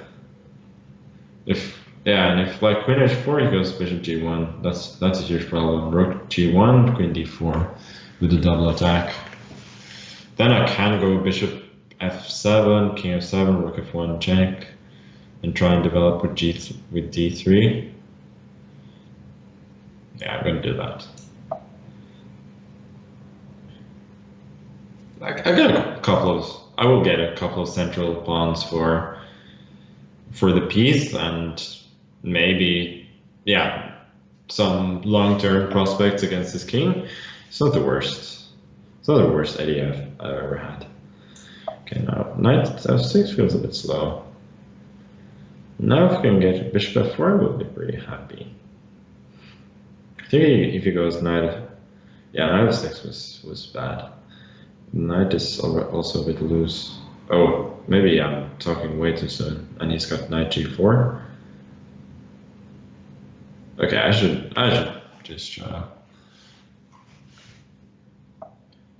And if like queen h4, he goes bishop g1. That's a huge problem. Rook g1, queen d4 with the double attack. Then I can go bishop f7, king f7, rook f1, check, and try and develop with d3. Yeah, I'm gonna do that. I will get a couple of central pawns for the piece, and maybe, yeah, some long-term prospects against this king. It's not the worst. It's not the worst idea I've ever had. Okay, now knight f6 feels a bit slow. Now if we can get bishop f4, we'll be pretty happy. I think if he goes knight, yeah, knight f6 was bad. Knight is also a bit loose. Oh, maybe I'm talking way too soon. And he's got knight g4. Okay, I should just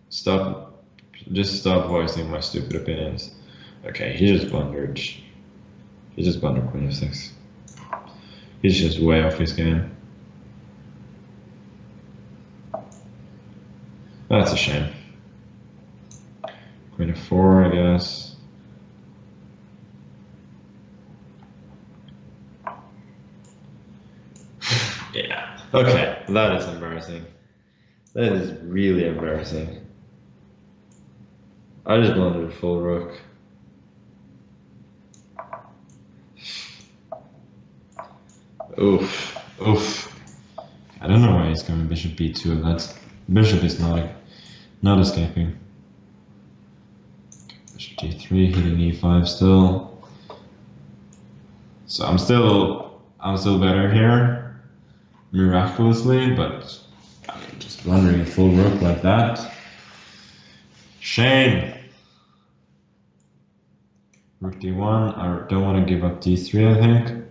stop voicing my stupid opinions. Okay, he just blundered. He just blundered queen f6. He's just way off his game. That's a shame. Queen f4, I guess. Yeah. Okay, that is embarrassing. That is really embarrassing. I just blundered full rook. Oof. Oof. I don't know why he's going bishop b2. Bishop is not Not escaping. Bishop d3, hitting e5 still. So I'm still better here, miraculously, but I mean, just blundering a full rook like that. Shame. Rook d1. I don't want to give up d3, I think.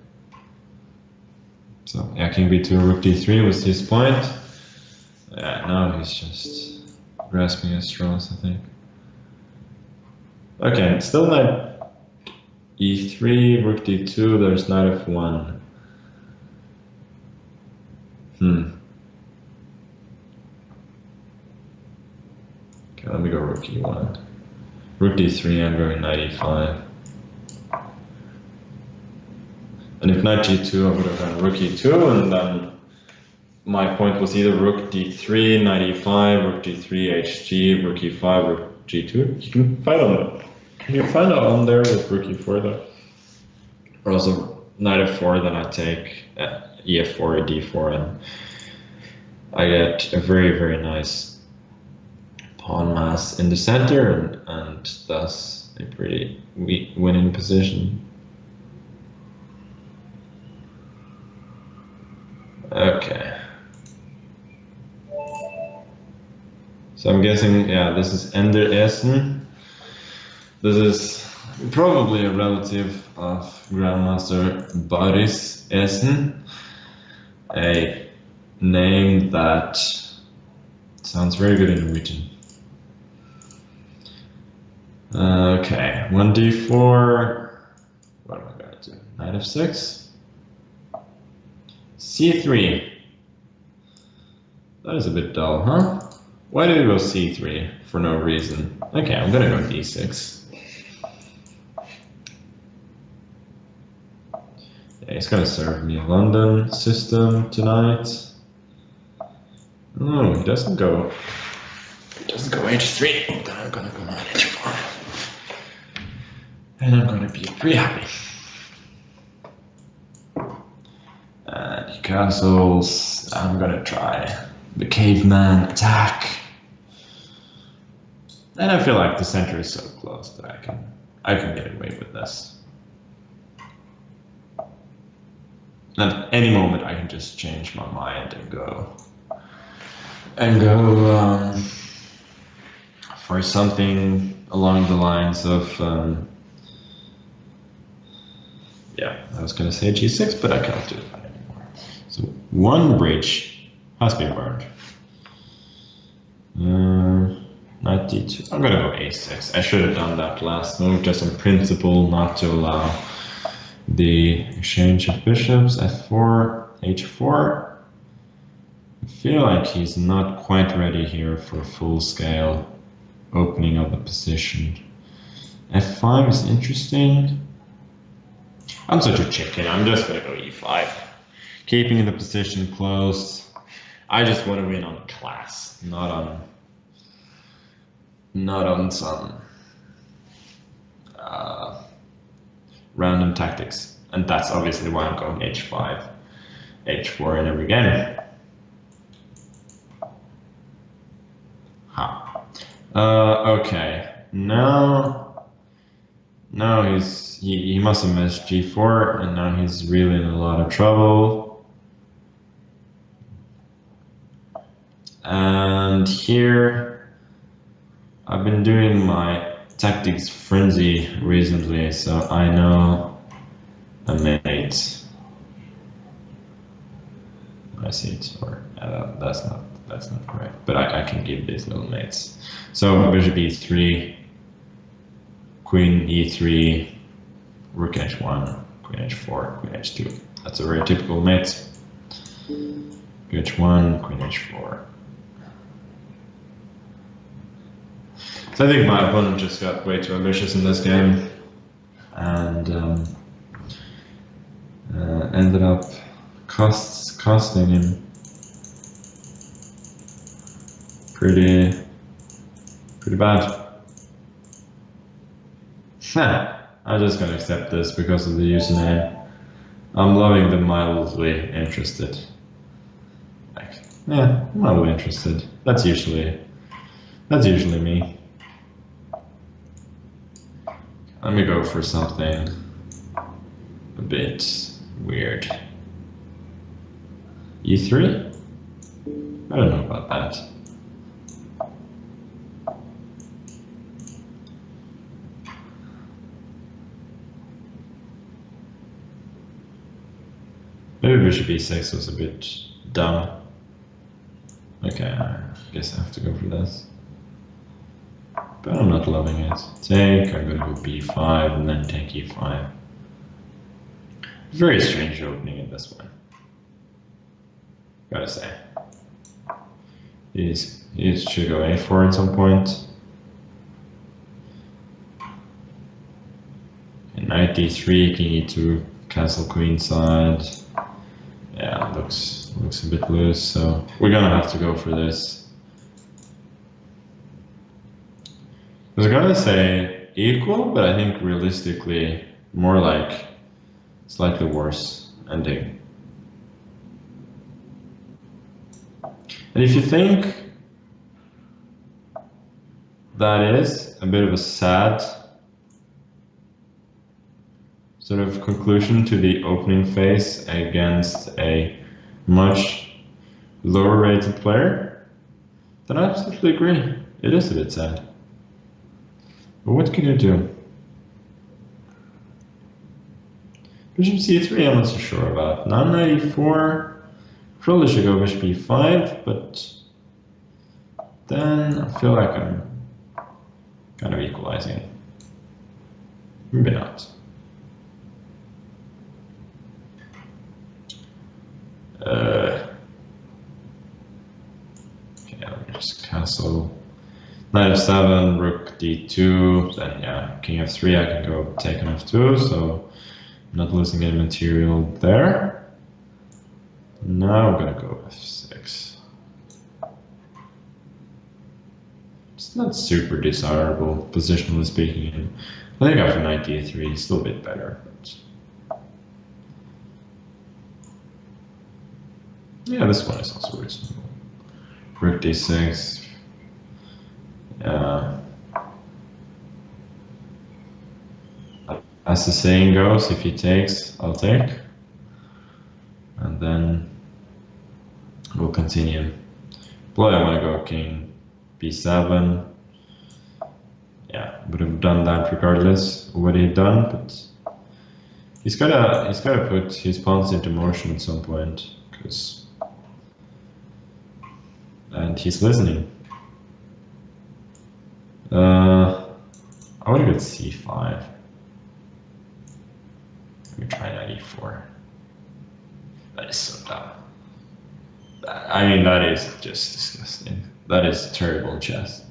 So yeah, king b2, rook d3 was his point. Yeah, now he's just grasping at straws, I think. Okay, still knight e3, rook d2, there's knight f1. Okay, let me go rook e1. Rook d3, I'm going knight e5. And if knight g2, I would have gone rook e2, and then my point was either rook d3, knight e5, rook d3, hg, rook e5, rook g2. You can find it on there with rook e4 though. Or also knight f4, then I take e4, d4, and I get a very, very nice pawn mass in the center, and thus a pretty winning position. Okay. So I'm guessing, yeah, this is Ender Essen. This is probably a relative of Grandmaster Boris Essen, a name that sounds very good in Norwegian. Okay, 1d4. What am I going to do? Knight f6. c3. That is a bit dull, huh? Why did we go c3 for no reason? Okay, I'm gonna go d6. Yeah, he's gonna serve me a London system tonight. No, he doesn't go h3. Then I'm gonna go knight h4. And I'm gonna be pretty happy. And he castles. I'm gonna try the caveman attack. And I feel like the center is so close that I can get away with this. And at any moment I can just change my mind and go for something along the lines of yeah, I was gonna say g6, but I can't do that anymore. So one bridge has been burned. Knight d2. I'm gonna go a6. I should have done that last move just on principle, not to allow the exchange of bishops. f4, h4. I feel like he's not quite ready here for full scale opening of the position. f5 is interesting. I'm such a chicken. I'm just gonna go e5. Keeping the position closed. I just want to win on class, not on some random tactics. And that's obviously why I'm going h5, h4 in every game. Okay, now he must have missed g4, and now he's really in a lot of trouble. And here I've been doing my tactics frenzy recently, so I know a mate. I see it, or that's not correct, but I can give these little mates. So bishop e3, queen e3, rook h1, queen h4, queen h2. That's a very typical mate. h1, queen h4. So I think my opponent just got way too ambitious in this game and ended up costing him pretty bad. I'm just gonna accept this because of the username. I'm loving the mildly interested. Like, yeah, mildly interested. That's usually That's usually me. Let me go for something a bit weird. E3? I don't know about that. Maybe bishop e6 was a bit dumb. Okay, I guess I have to go for this. But I'm not loving it. Take, I'm gonna go b5 and then take e5. Very strange opening in this one. Gotta say. He should go a4 at some point. And knight d3, king e2, castle queenside. Yeah, looks a bit loose, so we're gonna have to go for this. I was gonna say equal, but I think realistically more like slightly worse ending. And if you think that is a bit of a sad sort of conclusion to the opening phase against a much lower rated player, then I absolutely agree. It is a bit sad. But what can you do? Bishop c3 I'm not so sure about. Now knight e4. Probably should go bishop e5, but then I feel like I'm kind of equalizing. Maybe not. Okay, let me just castle. Knight f7, rook d2, then yeah, king f3, I can go take on f2, so I'm not losing any material there. Now I'm gonna go f6. It's not super desirable, positionally speaking. I think after knight d3 is still a bit better. But yeah, this one is also reasonable. Rook d6. As the saying goes, if he takes, I'll take. And then we'll continue. Probably I want to go king b7. Yeah, would have done that regardless of what he'd done, but he's gotta put his pawns into motion at some point, and he's listening. I want to go c5. Let me try knight e4. That is so dumb. I mean, that is just disgusting. That is terrible chess.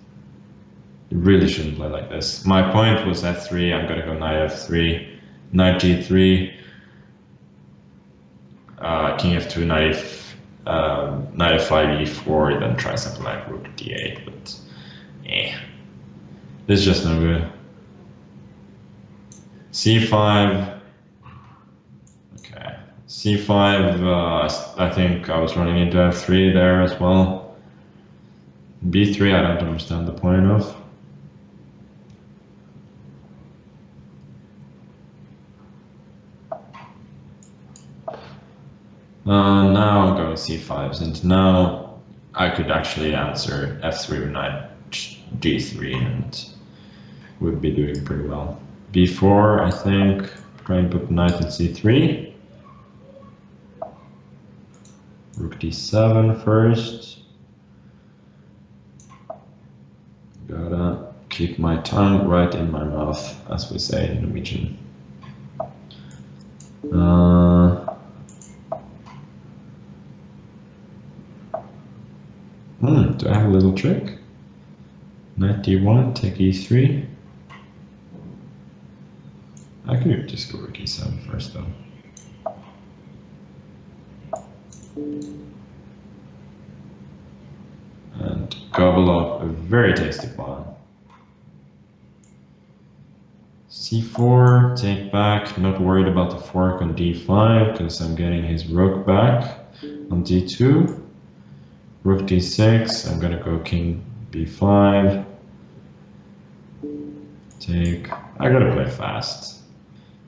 You really shouldn't play like this. My point was f3. I'm gonna go knight f3, knight g3, king f2, knight f5, e4, then try something like rook d8. But this is just no good. c5. Okay, c5. I think I was running into f3 there as well. b3. I don't understand the point of. Now I'm going c5, and now I could actually answer f3 with knight g3 and would be doing pretty well. b4, I think, try and put knight in c3. Rook d7 first. Gotta keep my tongue right in my mouth, as we say in Norwegian. Do I have a little trick? Knight d1, take e3. I can just go rook e7 first though. And gobble up a very tasty pawn. c4, take back, not worried about the fork on d5 because I'm getting his rook back on d2. Rook d6, I'm gonna go king b5. Take. I gotta play fast.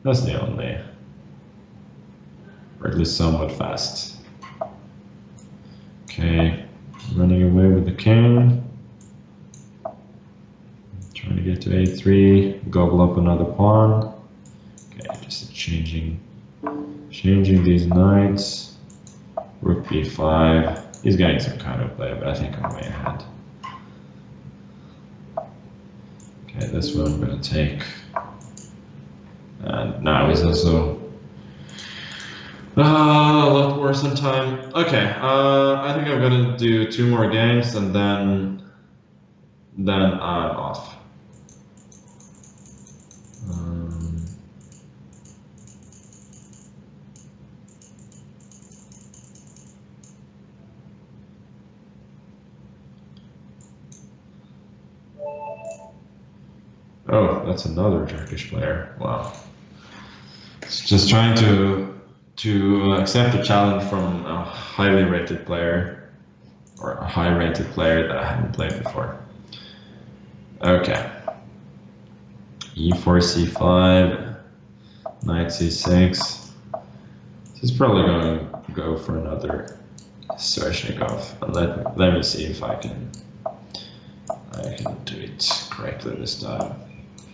That's the only, or at least somewhat fast. Okay, running away with the king. Trying to get to a3, gobble up another pawn. Okay, just changing these knights. Rook b5. He's getting some kind of play, but I think I'm way ahead. Okay, this one I'm gonna take. And now he's also a lot worse in time. Okay, I think I'm gonna do 2 more games and then I'm off. Oh, that's another Turkish player. Wow. It's just trying to accept a challenge from a highly rated player, or a high rated player that I haven't played before. Okay. e4, c5, knight c6. He's probably going to go for another Sveshnikov. And let me see if I can do it correctly this time.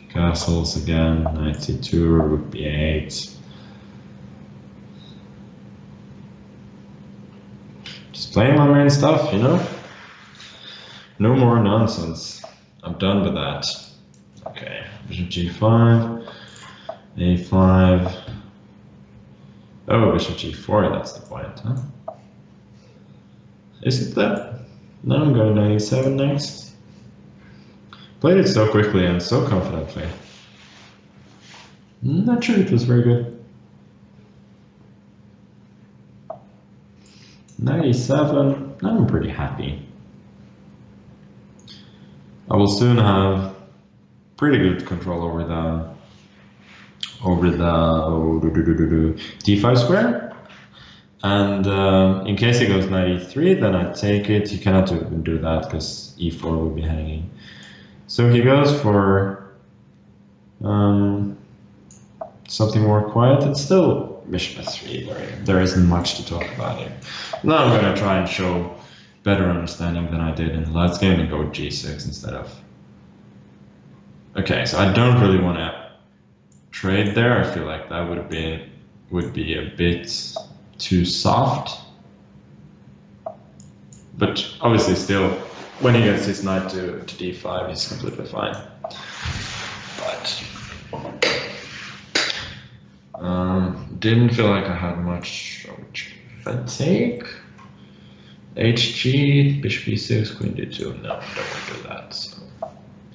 Castles again, knight c2, rook b8. Just playing my main stuff, you know? No more nonsense. I'm done with that. Okay, bishop g5, a5. Oh, bishop g4, that's the point, huh? Is it that? Now I'm going to a7 next. Played it so quickly and so confidently. Not sure it was very good. 97, I'm pretty happy. I will soon have pretty good control over the d5 square. And in case he goes knight e3, then I take it. You cannot even do that because e4 will be hanging. So he goes for something more quiet. It's still bishop f3. There isn't much to talk about here. Now I'm going to try and show better understanding than I did in the last game and go g6 instead of. Okay, so I don't really want to trade there. I feel like that would be a bit too soft. But obviously still, when he gets his knight to d5, he's completely fine. But didn't feel like I had much fatigue. HG, bishop e6, queen d2. No, don't want to do that. So.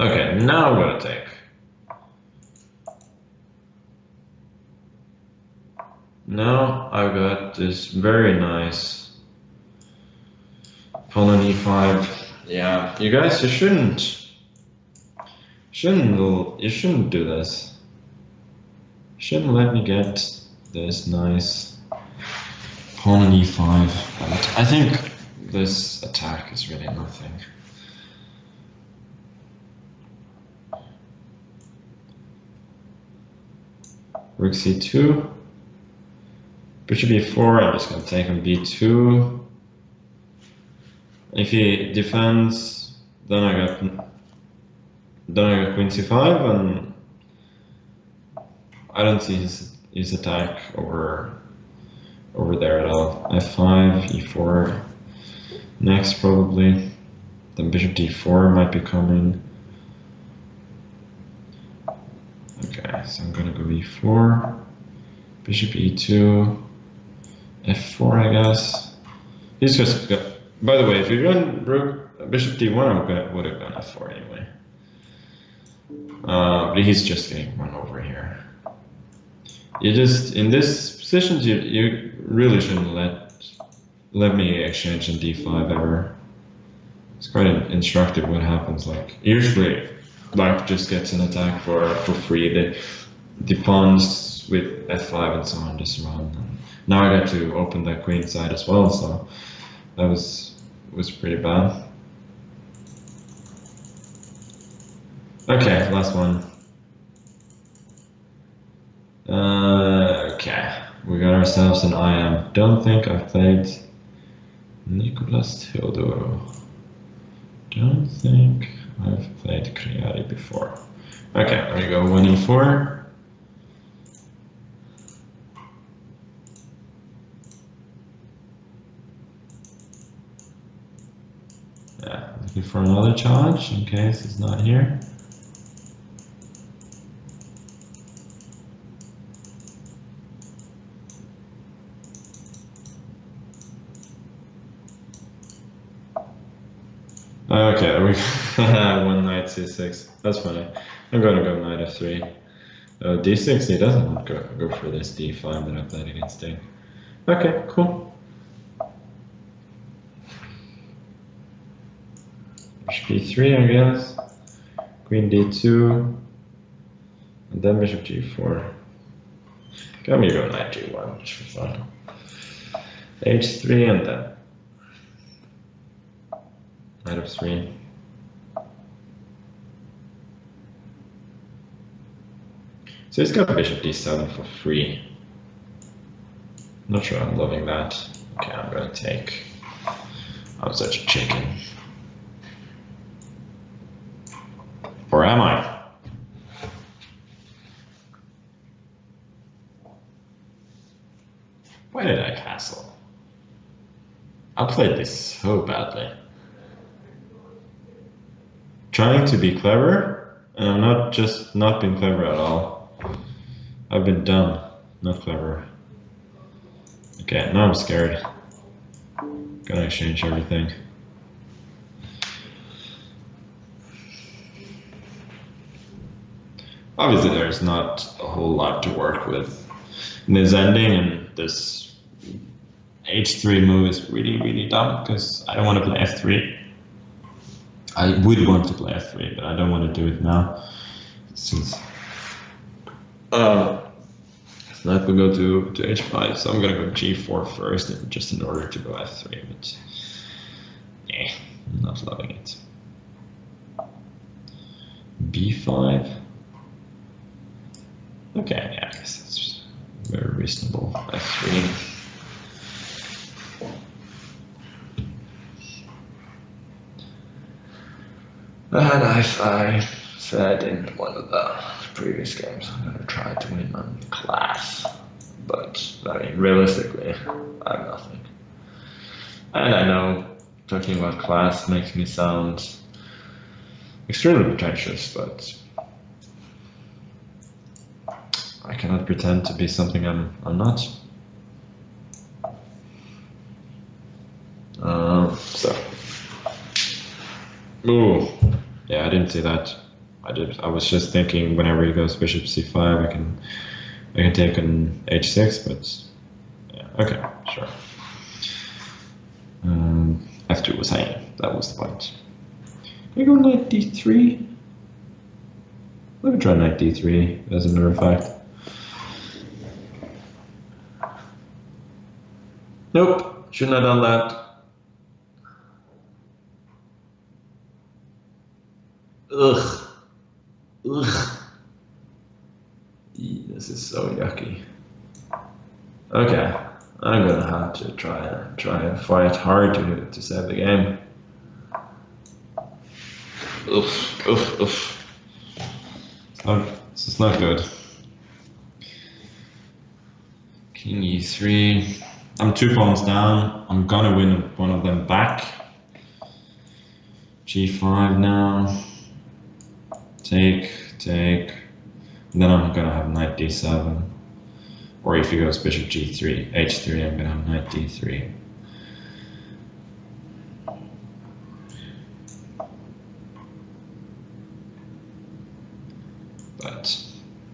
Okay, now I'm gonna take. Now I've got this very nice pawn on e5. Yeah, you guys, you shouldn't do this. You shouldn't let me get this nice pawn on e5. But I think this attack is really nothing. Rook c2. Bishop e4, I'm just going to take on b2. If he defends, then I got queen c5, and I don't see his attack over there at all. f5, e4 next probably. Then bishop d4 might be coming. Okay, so I'm gonna go e4, bishop e2, f4, I guess. He's just got. By the way, if you run bishop d1, I would have gone f4 anyway. But he's just getting run over here. You just in this position, you really shouldn't let me exchange on d5 ever. It's quite instructive what happens. Like usually, black just gets an attack for free. The pawns with f5 and so on just run. And now I got to open the queen side as well, so that was pretty bad. Okay, last one. Okay, we got ourselves an IM. Don't think I've played Nicolas Teodoro. Don't think I've played Kriari before. Okay, there we go, 1e4. Yeah, looking for another charge in case it's not here. Okay, we one knight c6. That's funny. I'm gonna go knight f3. D6. He doesn't go for this d5 that I played against him. Okay, cool. Bishop b3, I guess. Queen d2, and then bishop g4. Okay, I'm gonna go knight g1, which should be fun. h3 and then knight f3. So he's got bishop d7 for free. Not sure I'm loving that. Okay, I'm gonna take. I'm such a chicken. Or am I? Why did I castle? I played this so badly. Trying to be clever, and I'm not just not being clever at all. I've been dumb, not clever. Okay, now I'm scared. Gonna exchange everything. Obviously, there's not a whole lot to work with in this ending, and this h3 move is really, really dumb because I don't want to play f3. I would want to play f3, but I don't want to do it now since knight will go to h5, so I'm gonna go g4 first, just in order to go f3. But I'm not loving it. b5. Okay, yeah, I guess that's very reasonable. f3. And I said in one of the previous games I'm gonna try to win on class, but I mean realistically I have nothing. And I know talking about class makes me sound extremely pretentious, but I cannot pretend to be something I'm not. So. Ooh. Yeah, I didn't see that. I was just thinking whenever he goes bishop c5, I can take an h6, but yeah, okay, sure. F2 was hanging. That was the point. Can we go knight d3? Let me try knight d3 as a matter of fact. Nope, shouldn't have done that. Ugh. Ugh. This is so yucky. Okay, I'm gonna have to try and fight hard to save the game. Oof, oof, oof. This is not good. King e3. I'm 2 pawns down. I'm gonna win one of them back. g5 now. Take. And then I'm gonna have knight d7. Or if he goes bishop g3, h3, I'm gonna have knight d3. But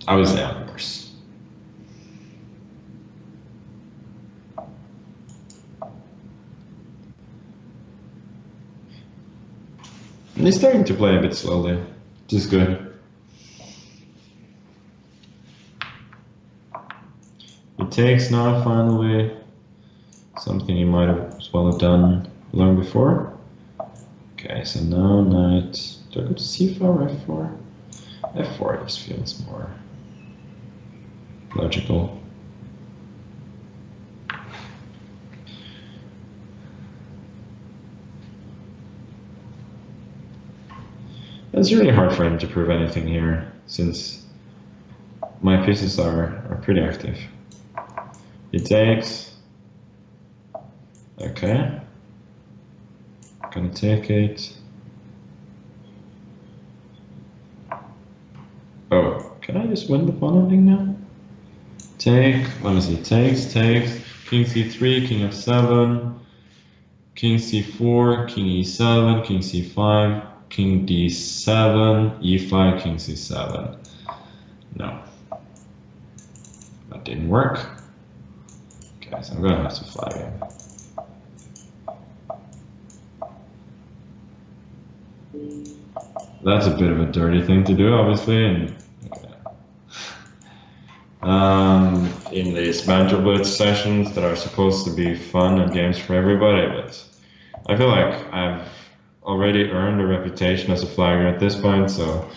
obviously I'm worse. And he's starting to play a bit slowly, which is good. He takes now, finally. Something he might have as well have done long before. Okay, so now knight. Do I go to c4 or f4? f4 just feels more logical. It's really hard for him to prove anything here, since my pieces are pretty active. He takes. Okay. Gonna take it. Oh, can I just win the pawn ending now? Take, let me see, takes, king c3, king f7, king c4, king e7, king c5, king d7, e5, king c7. No, that didn't work. Okay, so I'm gonna have to flag it. That's a bit of a dirty thing to do, obviously, and in these banjo blitz sessions that are supposed to be fun and games for everybody, but I feel like I've already earned a reputation as a flagger at this point, so